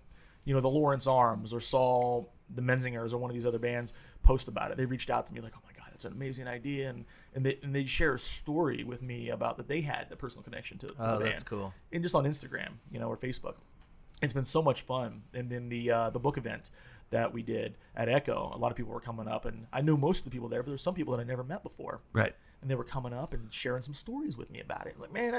the Lawrence Arms, or saw the Menzingers, or one of these other bands post about it. They reached out to me like, "Oh my God, that's an amazing idea," and they share a story with me about that they had a personal connection to the band. That's cool. And just on Instagram, or Facebook. it's been so much fun. And then the book event that we did at Echo, a lot of people were coming up, and I knew most of the people there, but there were some people that I never met before. Right. And they were coming up and sharing some stories with me about it. Like, man,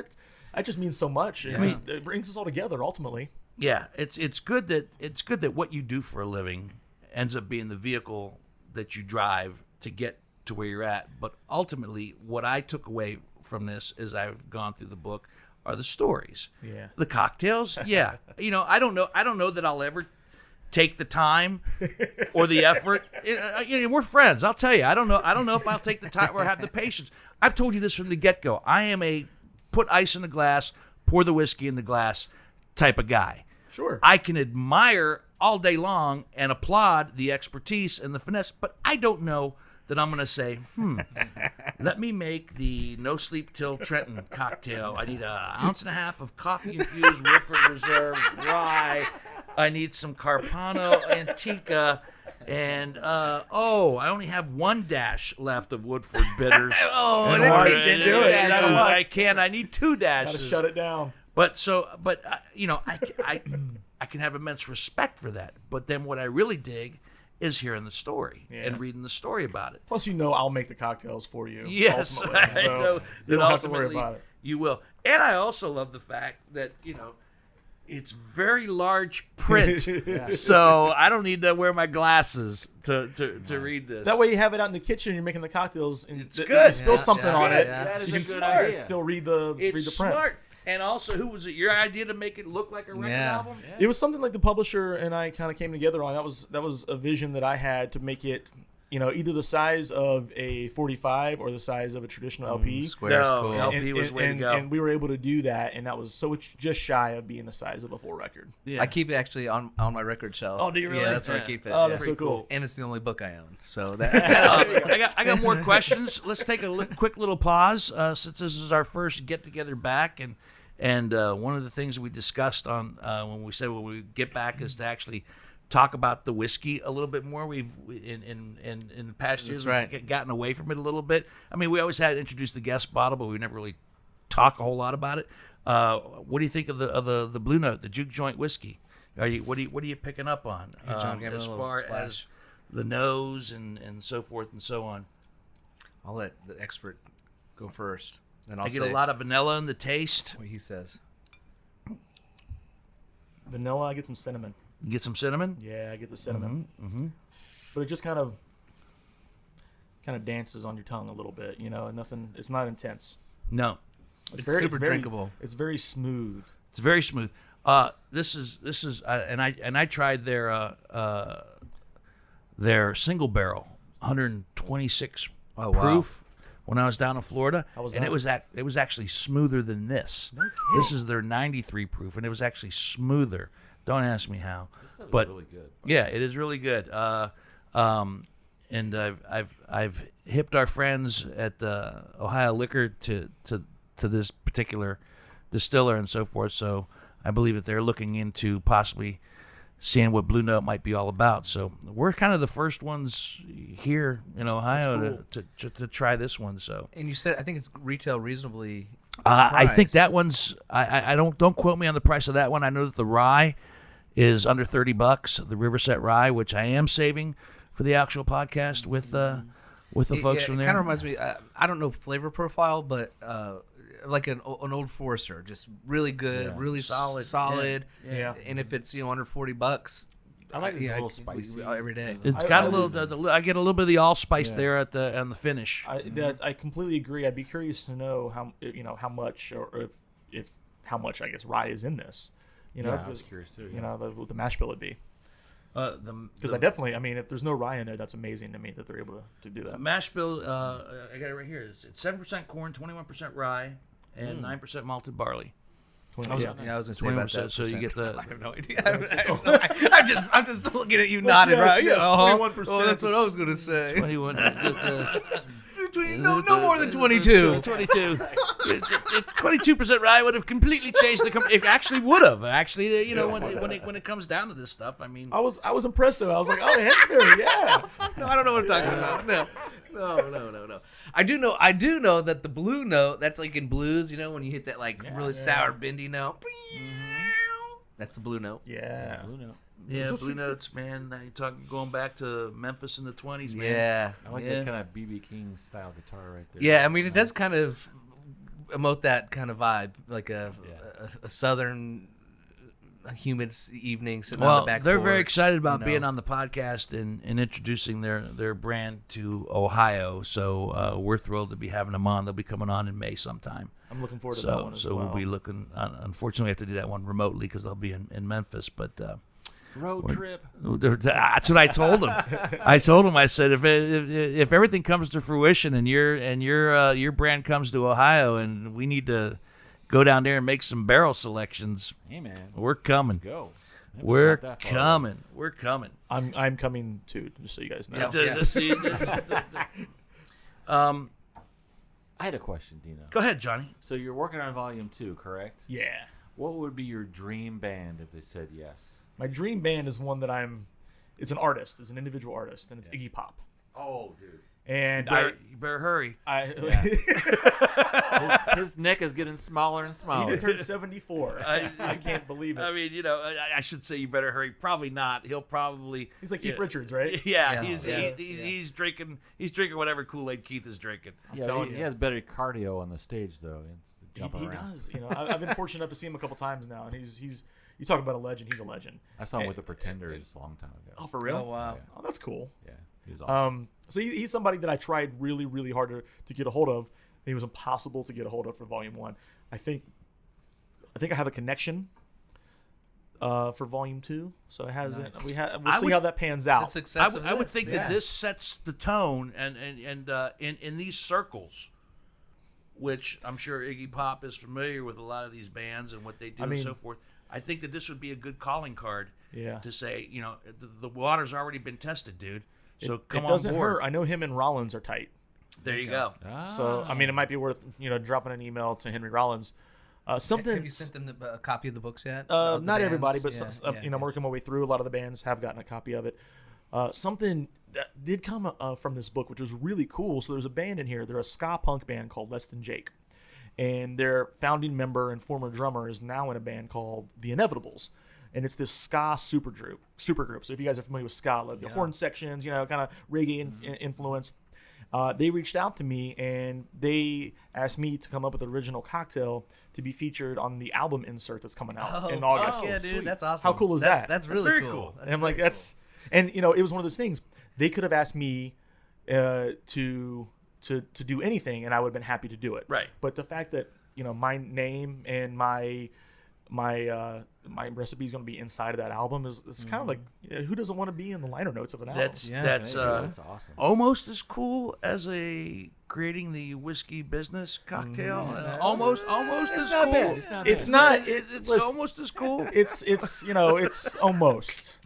that just means so much. It brings us all together ultimately. Yeah, it's good that what you do for a living ends up being the vehicle that you drive to get to where you're at. But ultimately, what I took away from this as I've gone through the book are the stories. Yeah. The cocktails. Yeah. I don't know that I'll ever take the time or the effort. We're friends. I'll tell you. I don't know if I'll take the time or have the patience. I've told you this from the get-go. I am a put ice in the glass, pour the whiskey in the glass type of guy. Sure. I can admire all day long and applaud the expertise and the finesse, but I don't know that I'm going to say, let me make the No Sleep Till Trenton cocktail. I need 1.5 ounces of coffee-infused Woodford Reserve rye. I need some Carpano Antica. And, I only have 1 dash left of Woodford Bitters. I can't do it. I can't. I need 2 dashes. Gotta shut it down. I can have immense respect for that. But then what I really dig is hearing the story and reading the story about it. Plus, I'll make the cocktails for you. Yes, ultimately, I so know. you don't have to worry about it. You will. And I also love the fact that, it's very large print. So I don't need to wear my glasses to read this. That way you have it out in the kitchen, you're making the cocktails, and It's good. you spill something on it. That is You a can good idea. still read the It's print. smart. And also, who was it? Your idea to make it look like a record album? Yeah. It was something like the publisher and I kind of came together on. That was a vision that I had to make it, either the size of a 45 or the size of a traditional LP. Square's cool. LP was way to go. And we were able to do that, and that was so it's just shy of being the size of a full record. Yeah. I keep it actually on my record shelf. Oh, do you really? Yeah, that's where Yeah. I keep it. Oh, yeah. that's so cool. And it's the only book I own. So that I got more questions. Let's take a quick little pause since this is our first get together back, and one of the things we discussed on when we said when we get back is to actually talk about the whiskey a little bit more. We've in past years we've gotten away from it a little bit. I mean, we always had to introduce the guest bottle, but we never really talk a whole lot about it. What do you think of the Blue Note, the Juke joint whiskey? What are you picking up on John, give it a as little far splash. as the nose and so forth and so on? I'll let the expert go first. Then I'll I get say a lot of vanilla in the taste. what he says. Vanilla, I get some cinnamon. You get some cinnamon. Yeah, I get the cinnamon. Mm-hmm. But it just kind of dances on your tongue a little bit, and nothing. It's not intense. No, It's super drinkable. It's very smooth. it's very smooth. This is and I tried their single barrel 126 Oh, wow. proof when I was down in Florida, How was and that? it was actually smoother than this. No kidding. This is their 93 proof, and it was actually smoother. Don't ask me how, This stuff is but really good. yeah, it is really good. And I've hipped our friends at Ohio Liquor to this particular distiller and so forth. So I believe that they're looking into possibly seeing what Blue Note might be all about. So we're kind of the first ones here in Ohio to try this one. So And you said I think it's retail reasonably. I think priced. that one's. I don't quote me on the price of that one. I know that the rye is under $30. The Riverset rye, which I am saving for the actual podcast with the folks from there. It kind of reminds me. I don't know flavor profile, but like an Old Forester, just really good, really solid. Yeah. And if it's under $40, I like this a little can- spicy. every day. It's I got a would- little. I get a little bit of the allspice there on the finish. I completely agree. I'd be curious to know how much or if how much I guess rye is in this. I was curious too. Yeah. What the mash bill would be. Because I definitely, if there's no rye in there, that's amazing to me that they're able to do that. mash bill. I got it right here. It's 7% corn, 21% rye, and 9% malted barley. I was gonna say about 21%. that. So you get the. I have no idea. I'm just looking at you nodding, right? yes, Uh-huh. 21%. Oh, that's what I was gonna say. 21. No more than 22. 22. 22% rye would have completely changed the. It actually would have. Actually, when it comes down to this stuff, I mean. I was impressed though. I was like, oh, Hensbury, yeah. No, I don't know what I'm talking about. No. I do know that the Blue Note, that's like in blues, when you hit that really sour bendy note. That's the Blue Note. Yeah. Blue Note. Yeah, Blue Notes, man. Now you're talking going back to Memphis in the 20s, man. Yeah. I like Yeah. that kind of B.B. King style guitar right there. Yeah, I mean, it does kind of emote that kind of vibe, like a southern humid evening sitting on Well, the back they're porch, very excited about you know. being on the podcast and introducing their brand to Ohio. So we're thrilled to be having them on. They'll be coming on in May sometime. I'm looking forward to that one as well. we'll be looking. Unfortunately, we have to do that one remotely because they'll be in Memphis. But Road trip. that's what I told him. I told him. I said if everything comes to fruition and your brand comes to Ohio and we need to go down there and make some barrel selections, Hey, man. we're coming. Go. Memphis We're not that far away. coming. We're coming. I'm coming too, just so you guys know. Yeah. I had a question, Dino. Go ahead, Johnny. So you're working on volume 2, correct? Yeah. What would be your dream band if they said yes? My dream band is one that it's an artist, it's an individual artist, and it's Iggy Pop. Oh, dude. And You better hurry. His neck is getting smaller and he smaller. just turned 74. I can't believe it. I mean, I should say you better hurry. Probably not. He'll probably. He's like Keith Richards, right? Yeah, Yeah. he's drinking. He's drinking whatever Kool-Aid Keith is drinking. Yeah, he has better cardio on the stage, though. It's He jumping around. does. I've been fortunate enough to see him a couple times now, and he's you talk about a legend. He's a legend. I saw him with the Pretenders a long time ago. Oh, for real? Oh, wow. Oh, that's cool. Yeah, he was awesome. So he's somebody that I tried really, really hard to get a hold of. He was impossible to get a hold of for Volume 1. I think I have a connection for Volume 2. So it hasn't. Nice. We'll see how that pans out. The success of I would this, think yeah. that this sets the tone, and in these circles, which I'm sure Iggy Pop is familiar with a lot of these bands and what they do and so forth. I think that this would be a good calling card. Yeah. To say, the water's already been tested, dude. So come it on doesn't board. hurt. I know him and Rollins are tight. There you go. So I mean, it might be worth dropping an email to Henry Rollins. Something. Have you sent them a copy of the books yet? Not everybody, but yeah, I'm working my way through. A lot of the bands have gotten a copy of it. Something that did come from this book, which was really cool. So there's a band in here. They're a ska punk band called Less Than Jake, and their founding member and former drummer is now in a band called The Inevitables. And it's this ska supergroup. So if you guys are familiar with ska, like the horn sections, kind of reggae influence, they reached out to me and they asked me to come up with an original cocktail to be featured on the album insert that's coming out in August. Yeah, dude, that's awesome. How cool is that? That's really very cool. cool. That's And I'm like, very that's, and it was one of those things. They could have asked me to do anything, and I would have been happy to do it. Right. But the fact that my name and my recipe is going to be inside of that album is kind of like, who doesn't want to be in the liner notes of an album? That's That's awesome. almost as cool as creating the whiskey business cocktail. Almost as not cool. bad. It's not It's bad. not. It's listen, almost as cool. it's almost.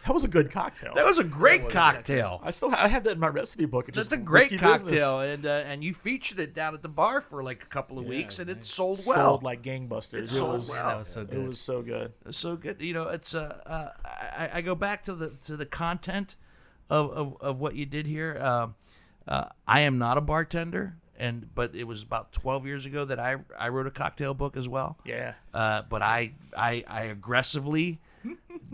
That was a good cocktail. That was a great cocktail. I have that in my recipe book. It's That's just a great whiskey cocktail, business. and you featured it down at the bar for like a couple of weeks, and it sold well. Sold like gangbusters. It sold was, well. That was so good. It was so good. It's so good. It's I go back to the content of what you did here. I am not a bartender, but it was about 12 years ago that I wrote a cocktail book as well. Yeah. But I aggressively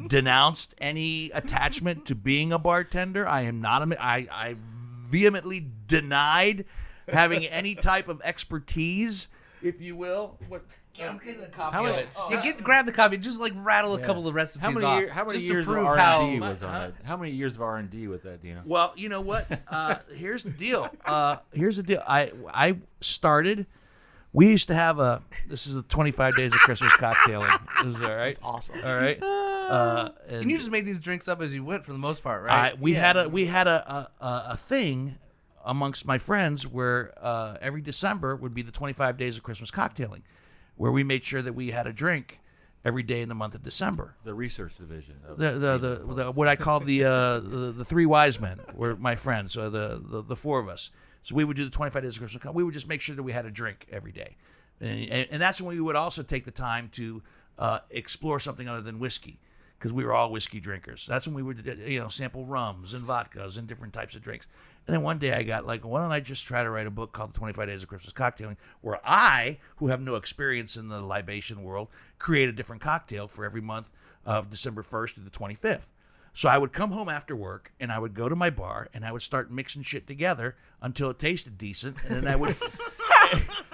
denounced any attachment to being a bartender. I am not. I vehemently denied having any type of expertise, if you will. What? I'm getting a copy How of many- it. Grab the copy. Just like rattle a couple of recipes How many, off. how many just years to of prove R&D how was on it? How many years of R&D with that, Dino? Well, you know what? Here's the deal. I started. We used to have this is a 25 days of Christmas cocktailing. This is all right. It's awesome. All right. And you just made these drinks up as you went for the most part, right? we had a thing amongst my friends where every December would be the 25 days of Christmas cocktailing, where we made sure that we had a drink every day in the month of December. The research division. Of The what I call the three wise men were my friends, so the four of us. So we would do the 25 days of Christmas. We would just make sure that we had a drink every day, and that's when we would also take the time to explore something other than whiskey, because we were all whiskey drinkers. That's when we would, sample rums and vodkas and different types of drinks. And then one day I got like, why don't I just try to write a book called The 25 Days of Christmas Cocktailing, where I, who have no experience in the libation world, create a different cocktail for every month of December 1st to the 25th. So I would come home after work, and I would go to my bar, and I would start mixing shit together until it tasted decent, and then I would...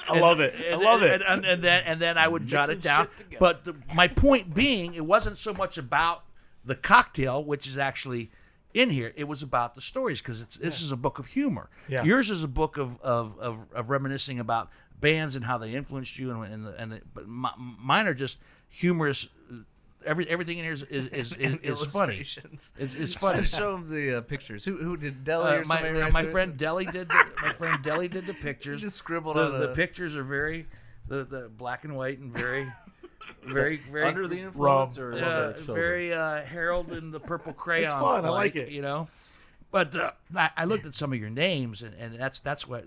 I love it. I love it. And then I would jot it down. But my point being, it wasn't so much about the cocktail, which is actually in here. It was about the stories, because this is a book of humor. Yeah. Yours is a book of reminiscing about bands and how they influenced you, but mine are just humorous. Everything in here is funny. It's funny. Show them the pictures. Who did Deli or somebody? My friend Deli did. My friend Deli did the pictures. He just scribbled the pictures are very the black and white and very under the influence or very Harold and the purple crayon. It's fun. I like it. But I looked at some of your names, and that's what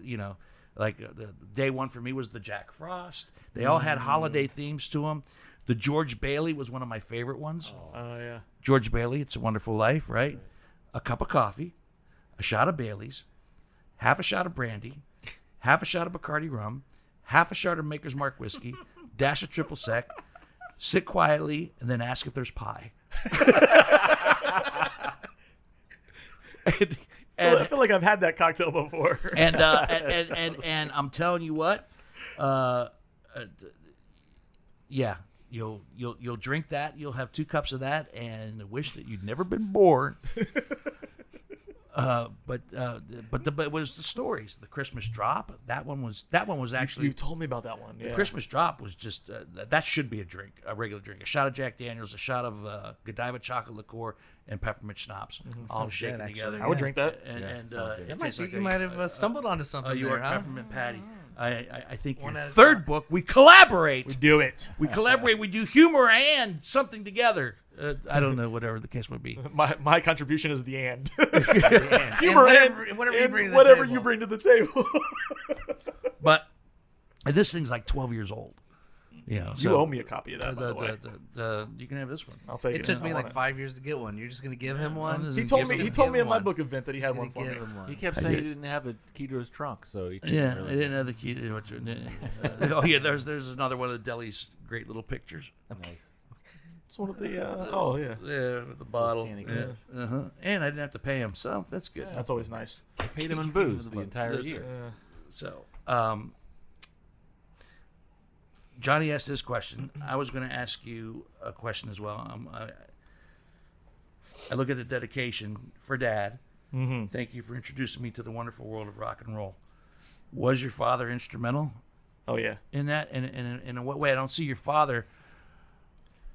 like the day one for me was the Jack Frost. They all had holiday themes to them. The George Bailey was one of my favorite ones. Oh, yeah. George Bailey, It's a Wonderful Life, right? A cup of coffee, a shot of Bailey's, half a shot of brandy, half a shot of Bacardi rum, half a shot of Maker's Mark whiskey, dash of triple sec, sit quietly, and then ask if there's pie. I feel like I've had that cocktail before. and I'm telling you what, yeah. You'll drink that. You'll have 2 cups of that, and wish that you'd never been born. But it was the stories. The Christmas Drop. That one was actually. You've told me about that one. Yeah. The Christmas Drop was just that should be a regular drink. A shot of Jack Daniels, a shot of Godiva chocolate liqueur, and peppermint schnapps, all shaken together. I would drink that. You might have stumbled onto something. You there, are huh? peppermint patty. I think One your at a third time. book, we collaborate. We do it. We collaborate. We do humor and something together. I don't know, whatever the case would be. My contribution is the and. Humor and whatever you bring to the table. you bring to the table. But this thing's like 12 years old. You owe me a copy of that, by the way. You can have this one. I'll take it. It took me like 5 years to get one. You're just gonna give him one? He told me at my book event that he had one for me. He kept saying he didn't have the key to his trunk, so he couldn't Yeah, really I didn't have the key to it. Oh yeah, there's another one of the deli's great little pictures. Nice. It's one of the. Yeah, with the bottle. Sandy Yeah. And I didn't have to pay him, so that's good. That's always nice. I paid him in booze the entire year. So, Johnny asked this question. I was going to ask you a question as well. I look at the dedication for Dad. Mm-hmm. Thank you for introducing me to the wonderful world of rock and roll. Was your father instrumental Oh yeah. in that? And in what way? I don't see your father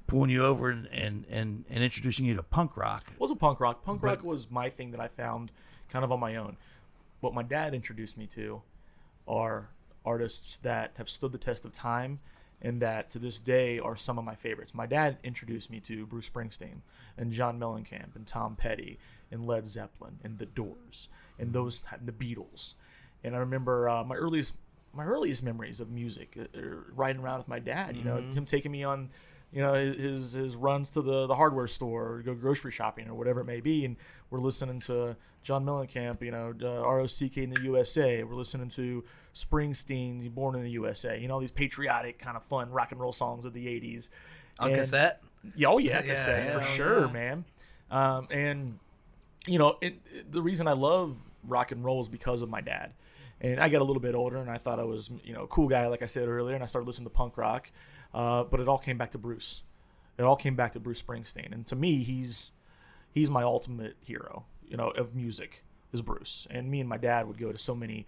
pulling you over and introducing you to punk rock. It wasn't punk rock. Punk rock was my thing that I found kind of on my own. What my dad introduced me to are artists that have stood the test of time and that to this day are some of my favorites. My dad introduced me to Bruce Springsteen and John Mellencamp and Tom Petty and Led Zeppelin and The Doors and the Beatles. And I remember my earliest memories of music riding around with my dad. You know, him taking me on, his runs to the hardware store or go grocery shopping or whatever it may be, and we're listening to John Mellencamp, ROCK in the USA. We're listening to Springsteen, Born in the USA. All these patriotic kind of fun rock and roll songs of the '80s. On cassette? Cassette for sure, man. And the reason I love rock and roll is because of my dad. And I got a little bit older, and I thought I was, a cool guy, like I said earlier, and I started listening to punk rock. But it all came back to Bruce. It all came back to Bruce Springsteen. And to me, he's my ultimate hero, of music, is Bruce. And me and my dad would go to so many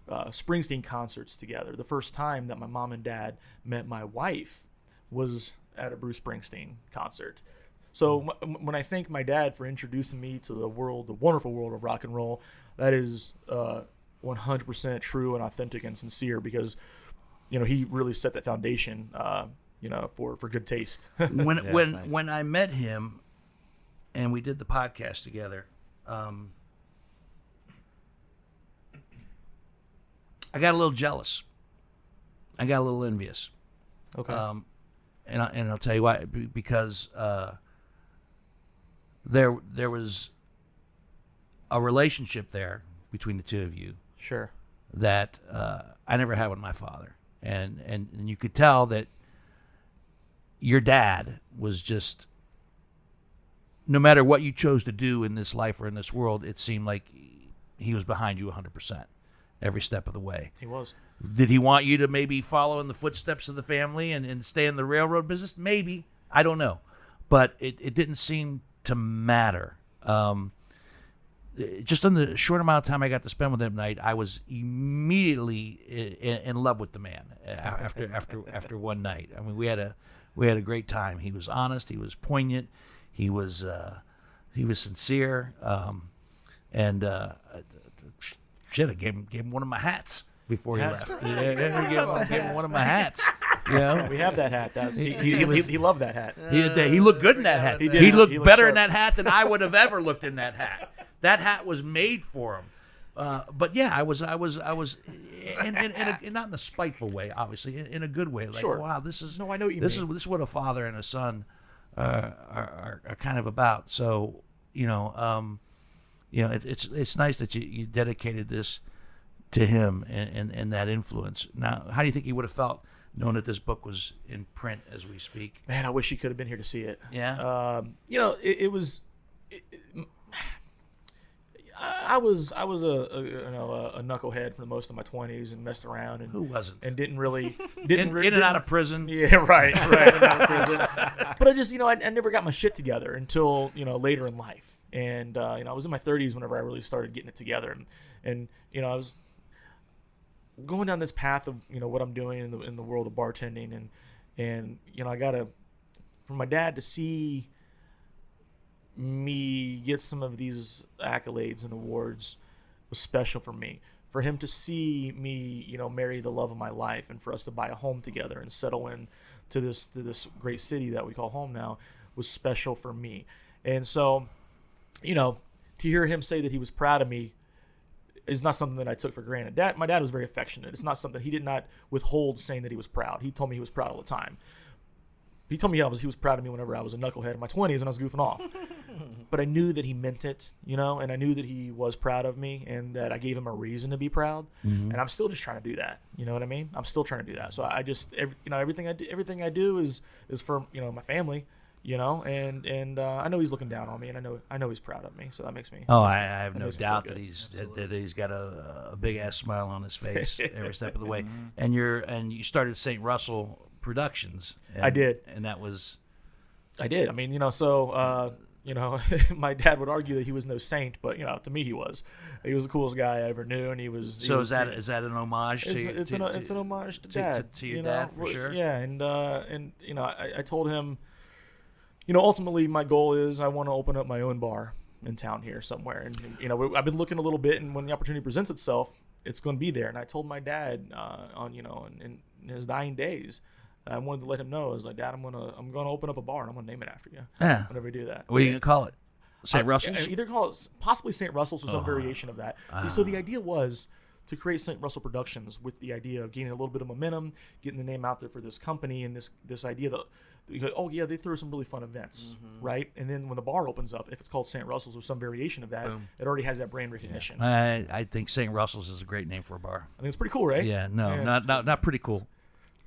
Springsteen concerts together. The first time that my mom and dad met my wife was at a Bruce Springsteen concert. So when I thank my dad for introducing me to the wonderful world of rock and roll, that is 100% true and authentic and sincere, because he really set that foundation for good taste. When I met him and we did the podcast together, I got a little jealous. I got a little envious. Okay. And I'll tell you why. Because there was a relationship there between the two of you Sure. that I never had with my father, and you could tell that your dad was just, no matter what you chose to do in this life or in this world, it seemed like he was behind you 100% every step of the way. He was. Did he want you to maybe follow in the footsteps of the family and stay in the railroad business? Maybe. I don't know. But it didn't seem to matter. Just in the short amount of time I got to spend with him tonight, I was immediately in love with the man after one night. I mean, we had a great time. He was honest. He was poignant. He was sincere. And shit, I gave him one of my hats before he left. I gave him one of my hats. You know? We have that hat. He loved that hat. He looked good in that hat. He did. He looked He looked better sharp. in that hat than I would have ever looked in that hat. That hat was made for him. But yeah, I was, and not in a spiteful way, obviously, in a good way. Like, Sure. wow, this is No, I know what you this mean. is what a father and a son are kind of about. So it's nice that you dedicated this to him and that influence. Now, how do you think he would have felt knowing that this book was in print as we speak? Man, I wish he could have been here to see it. Yeah. It was. I was a knucklehead for most of my 20s and messed around and Who wasn't? and didn't really In and out of prison. Yeah, right, in and out of prison. But I just I never got my shit together until later in life, and I was in my 30s whenever I really started getting it together, and I was going down this path of what I'm doing in the world of bartending, and I gotta, for my dad to see me get some of these accolades and awards was special for me. For him to see me, marry the love of my life, and for us to buy a home together and settle in to this great city that we call home now was special for me. And so, to hear him say that he was proud of me is not something that I took for granted. My dad was very affectionate. It's not something he did not withhold saying that he was proud. He told me he was proud all the time. He told me he was proud of me whenever I was a knucklehead in my 20s when I was goofing off. But I knew that he meant it, and I knew that he was proud of me and that I gave him a reason to be proud. And I'm still just trying to do that. You know what I mean? I'm still trying to do that. So I just, everything I do is for, my family, and I know he's looking down on me, and I know he's proud of me. So that makes me. Oh, I have no makes me feel doubt good. that he's got a big ass smile on his face every step of the way. And you started St. Russell Productions. And, I did. And that was. I did. I mean, my dad would argue that he was no saint, but to me he was. He was the coolest guy I ever knew, and he was. So is that an homage to? It's an homage to Dad. To your dad for sure. Yeah, and I told him, ultimately my goal is I want to open up my own bar in town here somewhere, and I've been looking a little bit, and when the opportunity presents itself, it's going to be there. And I told my dad in his dying days. I wanted to let him know. I was like, Dad, I'm gonna open up a bar and I'm gonna name it after you. Yeah. Whenever we do that. What are you gonna call it? St. Russell's? Either call it possibly St. Russell's or some variation of that. So the idea was to create St. Russell Productions with the idea of gaining a little bit of momentum, getting the name out there for this company, and this idea that you go, oh yeah, they throw some really fun events, right? And then when the bar opens up, if it's called St. Russell's or some variation of that, it already has that brand recognition. Yeah. I think St. Russell's is a great name for a bar. I think it's pretty cool, right? Yeah, not pretty cool.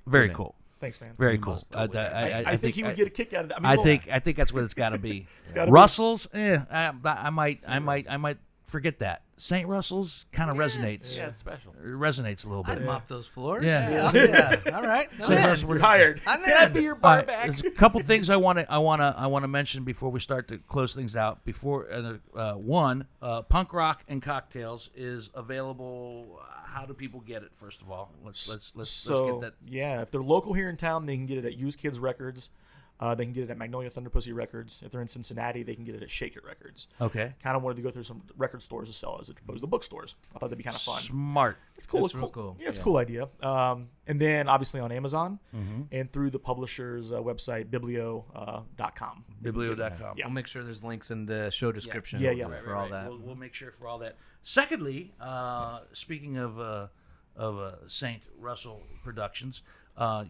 Very cool. Thanks, man. Very cool. I think he would get a kick out of that. I think that's what it's got to be. gotta be. Russell's, I might forget that. St. Russell's kind of resonates. Yeah, it's special. It resonates a little bit. I'd mop those floors. Yeah. All right. St. Russell, We're hired. I'm Can I in. be your All bar right, back? there's a couple things I want to mention before we start to close things out. Before one, Punk Rock and Cocktails is available. How do people get it? First of all, let's get that. Yeah, if they're local here in town, they can get it at Used Kids Records. They can get it at Magnolia Thunder Pussy Records. If they're in Cincinnati, they can get it at Shake It Records. Okay. Kind of wanted to go through some record stores to sell as opposed to bookstores. I thought that'd be kind of fun. Smart. It's cool. That's It's real cool. cool. Yeah, it's a cool idea. And then obviously on Amazon and through the publisher's website, biblio.com. Biblio.com. Yeah. We'll make sure there's links in the show description. Yeah. For all that. We'll make sure for all that. Secondly, speaking of St. Russell Productions,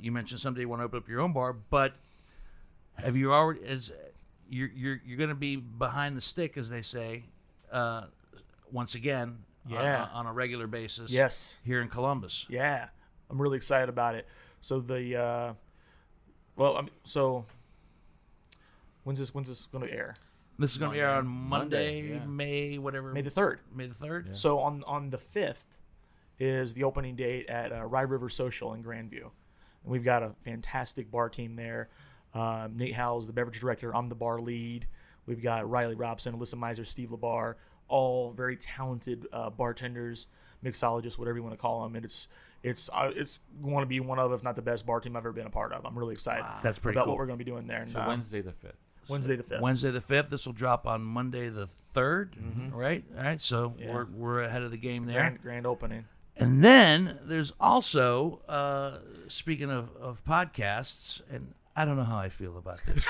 you mentioned someday you want to open up your own bar, but have you already? you're going to be behind the stick, as they say, once again, Yeah. on a regular basis. Yes. Here in Columbus. Yeah, I'm really excited about it. So so when's this going to air? This is going to air on Monday, Monday, yeah. May the 3rd. May the 3rd. Yeah. So on the 5th is the opening date at Rye River Social in Grandview. And we've got a fantastic bar team there. Nate Howell's the beverage director. I'm the bar lead. We've got Riley Robson, Alyssa Miser, Steve Labar, all very talented bartenders, mixologists, whatever you want to call them. And it's going to be one of, if not the best bar team I've ever been a part of. I'm really excited That's pretty about cool. what we're going to be doing there. And, So Wednesday the 5th. Wednesday the 5th. Wednesday the 5th. This will drop on Monday the 3rd, right? All right, so Yeah. we're ahead of the game there. Grand opening. And then there's also, speaking of podcasts, and I don't know how I feel about this.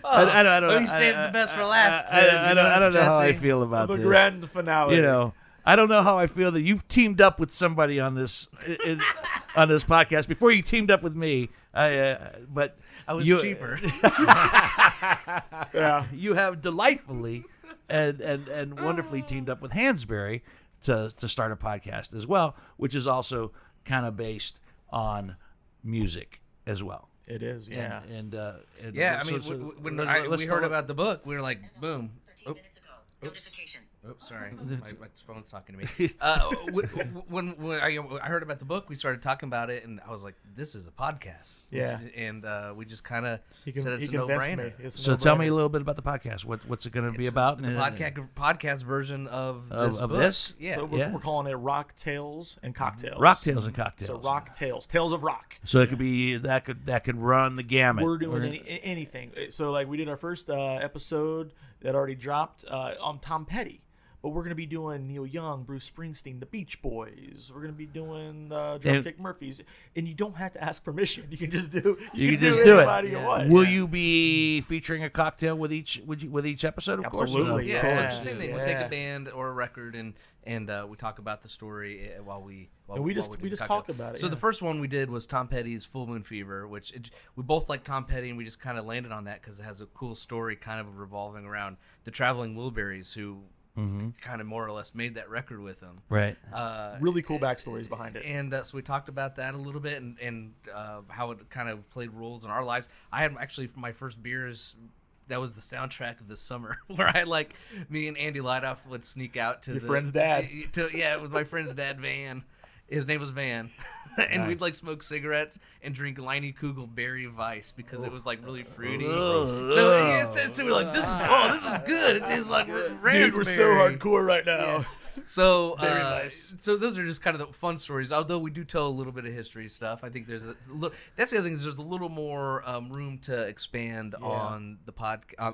I don't know. You saved the best for last. I don't know how I Jesse. feel about The this. grand finale. You know, I don't know how I feel that you've teamed up with somebody on this on this podcast before you teamed up with me. But I was you, cheaper. Yeah. You have delightfully and wonderfully teamed up with Hansberry to start a podcast as well, which is also kind of based on music as well. It is, yeah. And Yeah, I so- mean, so when let's we heard talk- about the book, we were like, boom. 13 minutes ago. Notification. Oops, sorry. My phone's talking to me. When I heard about the book, we started talking about it, and I was like, this is a podcast. Yeah. And we just kind of He said it's a convinced no-brainer. me. It's a So tell me a no-brainer. little bit about the podcast. What's it going to be It's about? The podcast version of this of book. this? Yeah. So we're, Yeah. we're calling it Rock Tales and Cocktails. Rock Tales and Cocktails. So Rock Tales, Tales of Rock. So it could be that could run the gamut. We're doing anything. So like we did our first episode that already dropped on Tom Petty. But we're going to be doing Neil Young, Bruce Springsteen, the Beach Boys. We're going to be doing Dropkick Murphys. And you don't have to ask permission. You can just do You can do just do it. anybody you want. Will Yeah. you be featuring a cocktail with each episode? Of Absolutely. course. Yeah, Cool. so it's the same thing. We'll take Yeah. a band or a record and we talk about the story while we And we while just- do we the just cocktail. talk about it, So yeah. the first one we did was Tom Petty's Full Moon Fever, which we both like Tom Petty, and we just kind of landed on that because it has a cool story, kind of revolving around the Traveling Wilburys, who kind of more or less made that record with him. Right. Really cool backstories behind it. And so we talked about that a little bit and how it kind of played roles in our lives. I had actually my first beers. That was the soundtrack of the summer, where me and Andy Lightoff would sneak out to Your friend's dad. With my friend's dad, Van. His name was Van, and we'd like smoke cigarettes and drink Liney Kugel Berry Weiss because it was like really fruity. So we're like, this is good. It tastes like raspberry. Dude, we're so hardcore right now. So, Very nice. so those are just kind of the fun stories. Although we do tell a little bit of history stuff, I think there's that's the other thing is there's a little more room to expand on the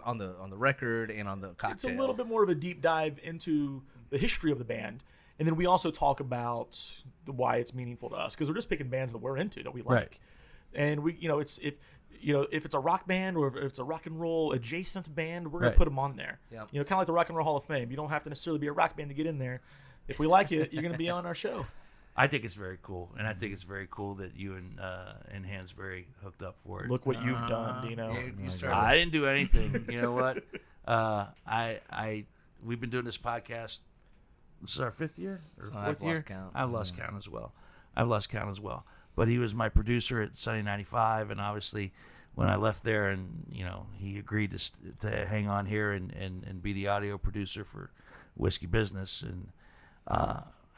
on the record and on the cocktail. It's a little bit more of a deep dive into the history of the band, and then we also talk about why it's meaningful to us because we're just picking bands that we're into that we like, Right. and we if it's a rock band or if it's a rock and roll adjacent band, we're gonna Right. put them on there. Yep. Kind of like the Rock and Roll Hall of Fame. You don't have to necessarily be a rock band to get in there. If we like you, you're gonna be on our show. I think it's very cool, and I think it's very cool that you and Hansberry hooked up for it. Look what you've done, Dino. You started. I didn't do anything. You know what? We've been doing this podcast. This is our 5th year or So 4th I've year. lost count. I've lost count as well. But he was my producer at Sunny 95, and obviously, when I left there, and he agreed to hang on here and be the audio producer for Whiskey Business, and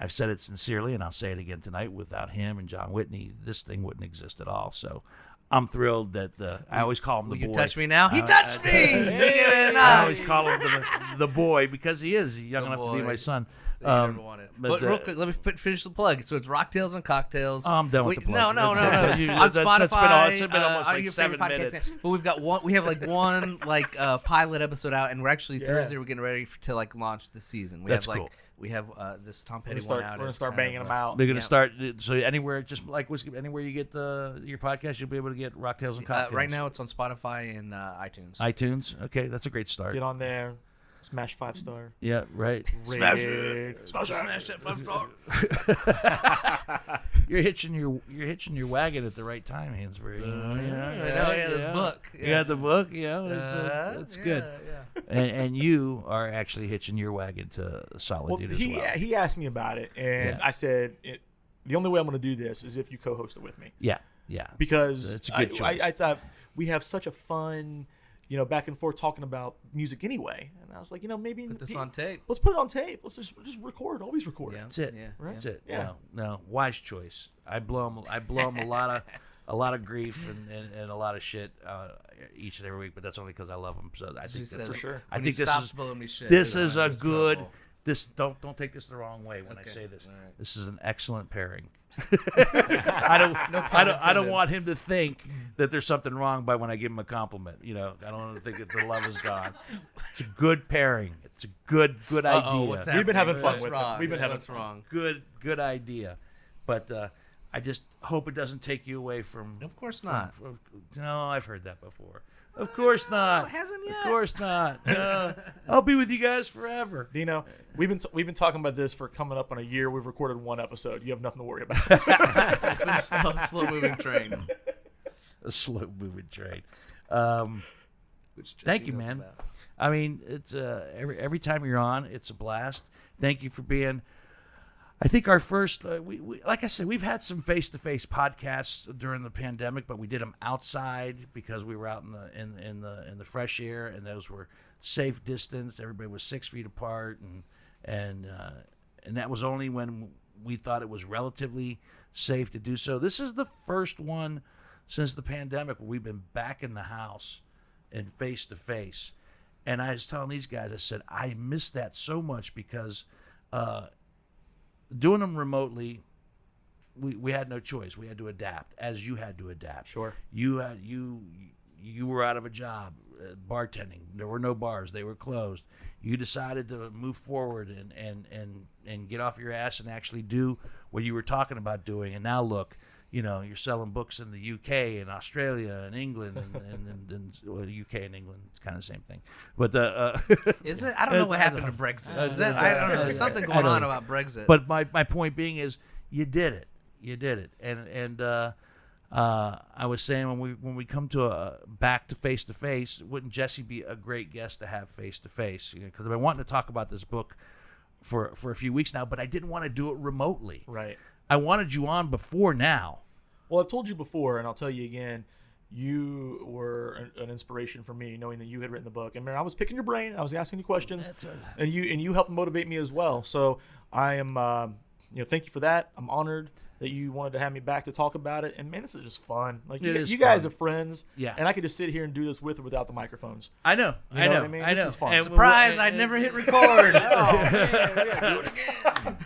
I've said it sincerely, and I'll say it again tonight. Without him and John Whitney, this thing wouldn't exist at all. So I'm thrilled that I always call him the Will you boy. touch me now? He touched me. I always call him the boy because he is young The enough to be boy. my son. You never wanted. but, But real quick, let me finish the plug. So it's Rocktails and Cocktails. I'm done with the plug. No. That's it. On That's been Spotify, it's been almost all like your 7 favorite podcasts. minutes. But we have like one pilot episode out, and we're actually Yeah. Thursday. We're getting ready to launch the season. That's cool. We have this Tom We're Petty gonna one out. start as start kind banging of them out. They're gonna Yeah. start. So anywhere, just like Whiskey, anywhere you get your podcast, you'll be able to get Rocktails and Cocktails. Right now, it's on Spotify and iTunes. iTunes. Okay, that's a great start. Get on there. Smash 5-star. Yeah, right. Smash it. Smash that 5-star. You're hitching your wagon at the right time, Hansbury. This book. You got the book, that's good. Yeah. And you are actually hitching your wagon to Solid Well, Dude as well. he asked me about it, and Yeah. I said the only way I'm going to do this is if you co-host it with me, Yeah. because It's a good choice. I thought we have such a fun, back and forth talking about music anyway, and I was like, maybe Put this on tape. Let's put it on tape. Let's just record. Always record. Yeah. That's it. Yeah. Right? That's it. Yeah. No, wise choice. I blow him a lot of grief and a lot of shit each and every week, but that's only because I love him. So I think that's for sure. I When think he this stops is blowing me shit, this dude, is I'm a in good. trouble. This don't take this the wrong way when I Okay. say this. All right. This is an excellent pairing. I don't want him to think that there's something wrong by when I give him a compliment. I don't want to think that the love is gone. It's a good pairing. It's a good idea. What's We've been having happening? fun What's with it. wrong? We've been having What's fun. wrong? Good idea. But I just hope it doesn't take you away from. Of course not. No, I've heard that before. Of course not. it hasn't yet. Of course not. No. I'll be with you guys forever. Dino, we've been talking about this for coming up on a year. We've recorded one episode. You have nothing to worry about. It's been a slow moving train. A slow moving train. Which Thank Jesse you, knows man. about. I mean, it's every time you're on, it's a blast. Thank you for being. I think our first, we like I said, we've had some face-to-face podcasts during the pandemic, but we did them outside because we were out in the fresh air, and those were safe distance. Everybody was 6 feet apart, and that was only when we thought it was relatively safe to do so. This is the first one since the pandemic where we've been back in the house and face-to-face. And I was telling these guys, I said, I miss that so much because doing them remotely, we had no choice. We had to adapt, as you had to adapt. Sure. You were out of a job, bartending. There were no bars; they were closed. You decided to move forward and get off your ass and actually do what you were talking about doing. And now look, you're selling books in the UK and Australia and England and well, UK and England, it's kind of the same thing. But Is it? I don't know what happened to Brexit. I don't know. There's something going on about Brexit. But my point being is, you did it, and I was saying when we come to back to face, wouldn't Jesse be a great guest to have face to face? Because I've been wanting to talk about this book for a few weeks now, but I didn't want to do it remotely. Right. I wanted you on before now. Well, I've told you before, and I'll tell you again. You were an inspiration for me, knowing that you had written the book. And man, I was picking your brain. I was asking you questions, and you helped motivate me as well. So I am, thank you for that. I'm honored that you wanted to have me back to talk about it. And man, this is just fun. Like you guys are friends, Yeah. And I could just sit here and do this with or without the microphones. I know. You know what I mean? This is fun. And Surprise! I'd never hit record. Do it again.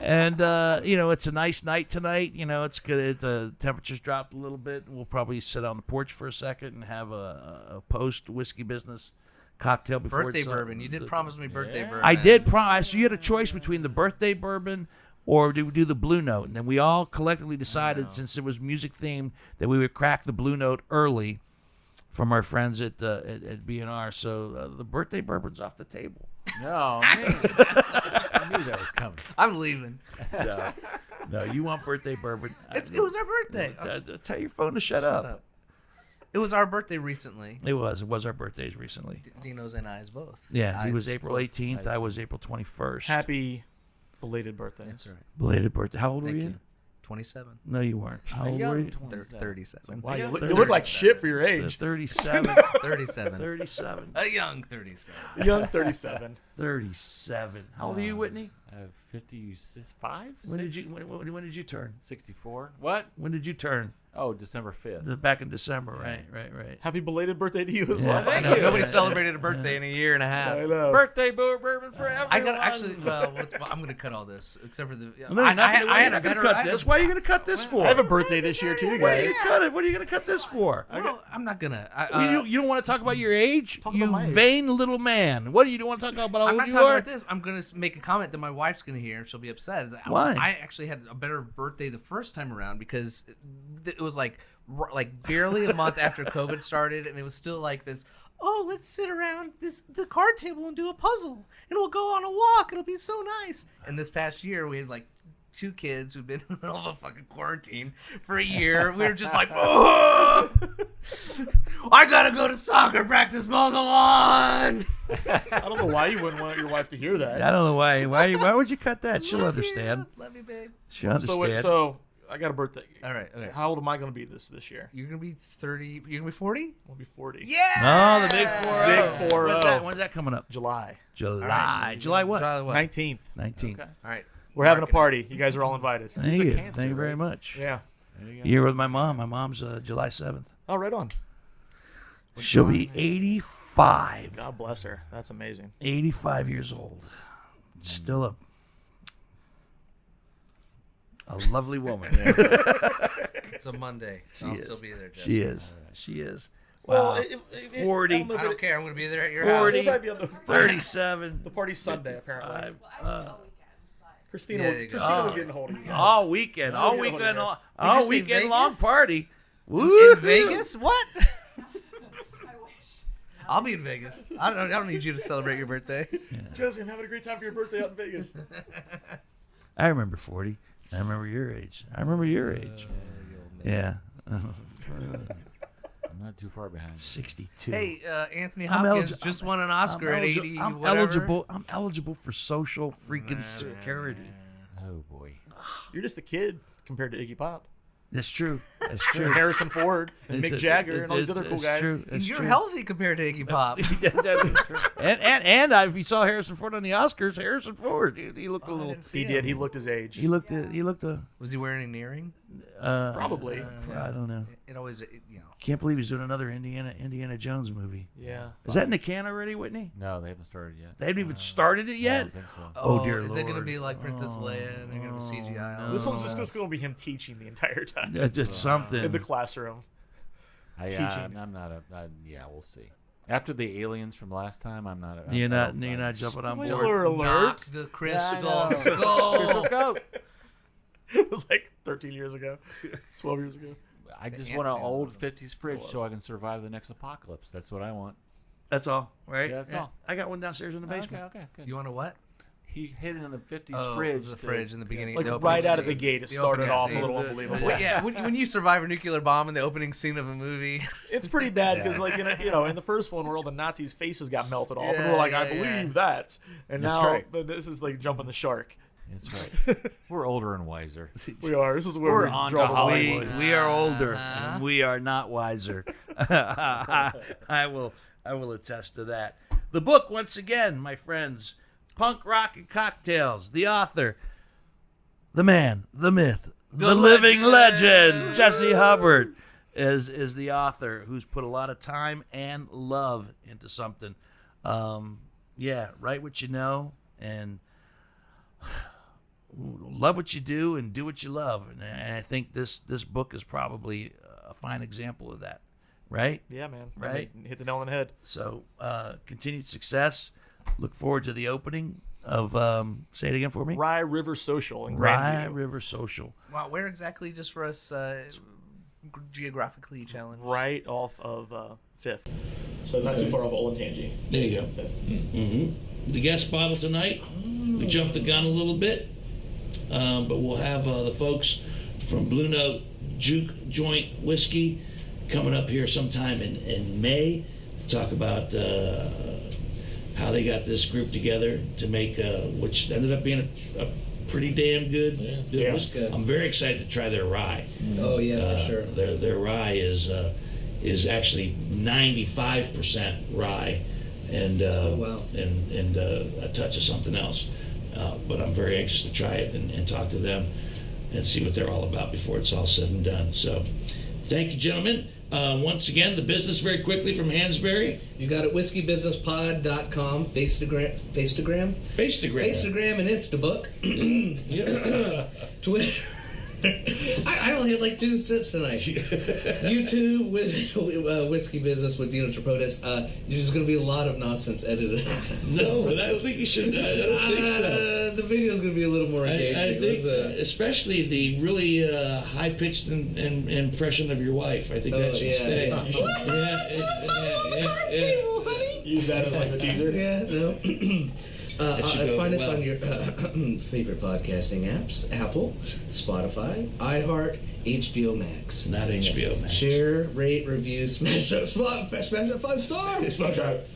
And it's a nice night tonight. It's good. The temperature's dropped a little bit. We'll probably sit on the porch for a second and have a post whiskey business cocktail before Birthday it's bourbon. You did promise me birthday bourbon. I did promise. So you had a choice between the birthday bourbon or do we do the Blue Note? And then we all collectively decided, since it was music themed, that we would crack the Blue Note early from our friends at B&R. So the birthday bourbon's off the table. No, man. I knew that was coming. I'm leaving. No, you want birthday bourbon? It was our birthday. Tell your phone to shut up. It was our birthday recently. It was our birthdays recently. Dino's and I's both. Yeah, he was I's April both. 18th. I was April 21st. Happy belated birthday. That's right. Belated birthday. How old Thank were you? you. 27. No, you weren't. How old were you? 37. Wow, you look like shit for your age. 37. 37. 37. A young 37. Young 37. 37. How old are you, Whitney? I have 55. When did you turn? 64. What? When did you turn? Oh, December 5th. Back in December, right. Happy belated birthday to you as Yeah. well. I know. Nobody celebrated a birthday in a year and a half. I know. Birthday bourbon for everyone. I got actually. Well, I'm going to cut all this except for the. No, you're not gonna- I had you're a not gonna better. cut this. Why are you going to cut this for? I have a birthday this year too, Why are you guys. gonna cut it? What are you going to cut this for? Well, I'm not gonna. You don't want to talk about your age? Talk You about my age. vain little man. What do you want to talk about? How I'm old not you talking are? about this. I'm gonna make a comment that my wife's gonna hear, and she'll be upset. Is that Why? I actually had a better birthday the first time around because it was like barely a month after COVID started, and it was still like this oh, let's sit around the card table and do a puzzle, and we'll go on a walk. It'll be so nice. And this past year, we had like 2 kids who've been in the middle of a fucking quarantine for a year. We were just like, oh, I gotta go to soccer practice, mow the lawn. I don't know why you wouldn't want your wife to hear that. I don't know why. Why would you cut that? She'll understand. Love you, babe. She'll understand. So I got a birthday. All right, okay. How old am I going to be this year? You're gonna be 30. You're gonna be 40. I'll be 40. Yeah. Oh, the big 4-0. Big 4-0. When's that? When's that coming up? July July. July what? July what? 19th. 19th. All right. We're having a party. You guys are all invited. Thank you. cancer, Thank you very right? much. Yeah. You're with my mom. My mom's July 7th. Oh, right on. She'll be 85. God bless her. That's amazing. 85 years old. Still a lovely woman. It's a Monday. I'll is. still be there. Jesse. She is. She is. Well, Wow. 40. I don't care. I'm gonna be there at your 40. house. It might be on the 37. The party's Sunday, apparently. 5. Christina, Yeah, will, you go. Christina will get a hold of you guys. All weekend. All Yeah, weekend. yeah. All Did you say weekend long Vegas? party. Woo! In Vegas? What? I'll be in Vegas. I don't need you to celebrate your birthday. Jesse, I'm having a great time for your birthday out in Vegas. I remember 40. I remember your age. Yeah. I'm not too far behind. 62. Hey, Anthony I'm Hopkins eligi- just won an Oscar at 80. I'm whatever. eligible. I'm eligible for social freaking security. Oh boy. You're just a kid compared to Iggy Pop. That's true. That's And true. Harrison Ford and Mick Jagger and all these other cool It's guys. True. It's You're true. healthy compared to Iggy Pop. and if you saw Harrison Ford on the Oscars, Harrison Ford, he looked a little. He did. He looked his age. He looked a. Was he wearing an earring? Probably. I don't know. It always, Can't believe he's doing another Indiana Jones movie. Yeah. Is that in the can already, Whitney? No, they haven't started yet. They haven't even started it I yet. don't think so. Oh, dear Is it going to Lord. be like Princess Leia and they're going to CGI? all This that? one's just going to be him teaching the entire time It's something. in the classroom. I'm not yeah, we'll see. After the aliens from last time, I'm not. You're not jumping on board. Spoiler alert. Knock the crystal Let's skull. go. It was like 13 years ago, 12 years ago. I just The want an Ant-Man old was 50s fridge so I can survive the next apocalypse. That's what I want. That's all, right? Yeah, that's all. I got one downstairs in the basement. Okay, good. You want to what? He hid it in the 50s fridge. The fridge in the beginning. Like the right opening out of the scene. gate, it The started opening off a scene. little unbelievable. Well, yeah, when you survive a nuclear bomb in the opening scene of a movie, It's pretty bad because, like, in the first one where all the Nazis' faces got melted off, and we're like, I believe that. And That's now, right. but this is like jumping the shark. That's right. We're older and wiser. We are. This is where We're we on draw to the Hollywood. line. We are older, and we are not wiser. I will attest to that. The book, once again, my friends, Punk Rock and Cocktails. The author, the man, the myth, the living legend, Jesse Hubbard, is the author who's put a lot of time and love into something. Write what you know and love what you do and do what you love. And I think this book is probably a fine example of that, right? Yeah, man. Right. I mean, hit the nail on the head. So continued success. Look forward to the opening of, say it again for me. Rye River Social in Rye Grandview. River Social. wow, where exactly, just for us, geographically challenged? Right off of 5th. So not too far off Olentangy. There you go. Mm-hmm. The guest bottle tonight, we jumped the gun a little bit, but we'll have the folks from Blue Note Juke Joint Whiskey coming up here sometime in May to talk about how they got this group together to make, which ended up being a pretty damn good Yeah. whiskey. I'm very excited to try their rye. Oh, yeah, for sure. Their rye is actually 95% rye and wow. and a touch of something else. But I'm very anxious to try it and talk to them and see what they're all about before it's all said and done. So thank you, gentlemen. Once again, the business very quickly from Hansberry. You got it, whiskeybusinesspod.com, Faceagram, Faceagram. and Instabook, Yeah. Twitter, I only had like 2 sips tonight. YouTube with Whiskey Business with Dino Tripodis. There's going to be a lot of nonsense edited. No, I don't think you should. I don't think so. The video's going to be a little more engaging. I think, especially the really high-pitched impression of your wife. I think that should stay. Use that as like the teaser. Yeah, no. Find us on your favorite podcasting apps: Apple, Spotify, iHeart, HBO Max. Not HBO Max. Share, rate, review, smash that 5-star. Smash that.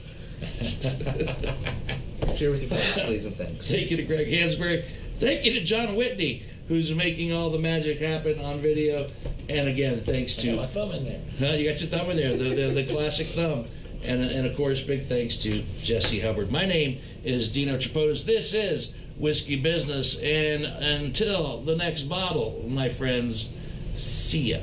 Share with your friends, please, and thanks. Thank you to Greg Hansberry. Thank you to John Whitney, who's making all the magic happen on video. And again, thanks to... I got my thumb in there. No, you got your thumb in there, the classic thumb. And of course, big thanks to Jesse Hubbard. My name is Dino Tripodis. This is Whiskey Business. And until the next bottle, my friends, see ya.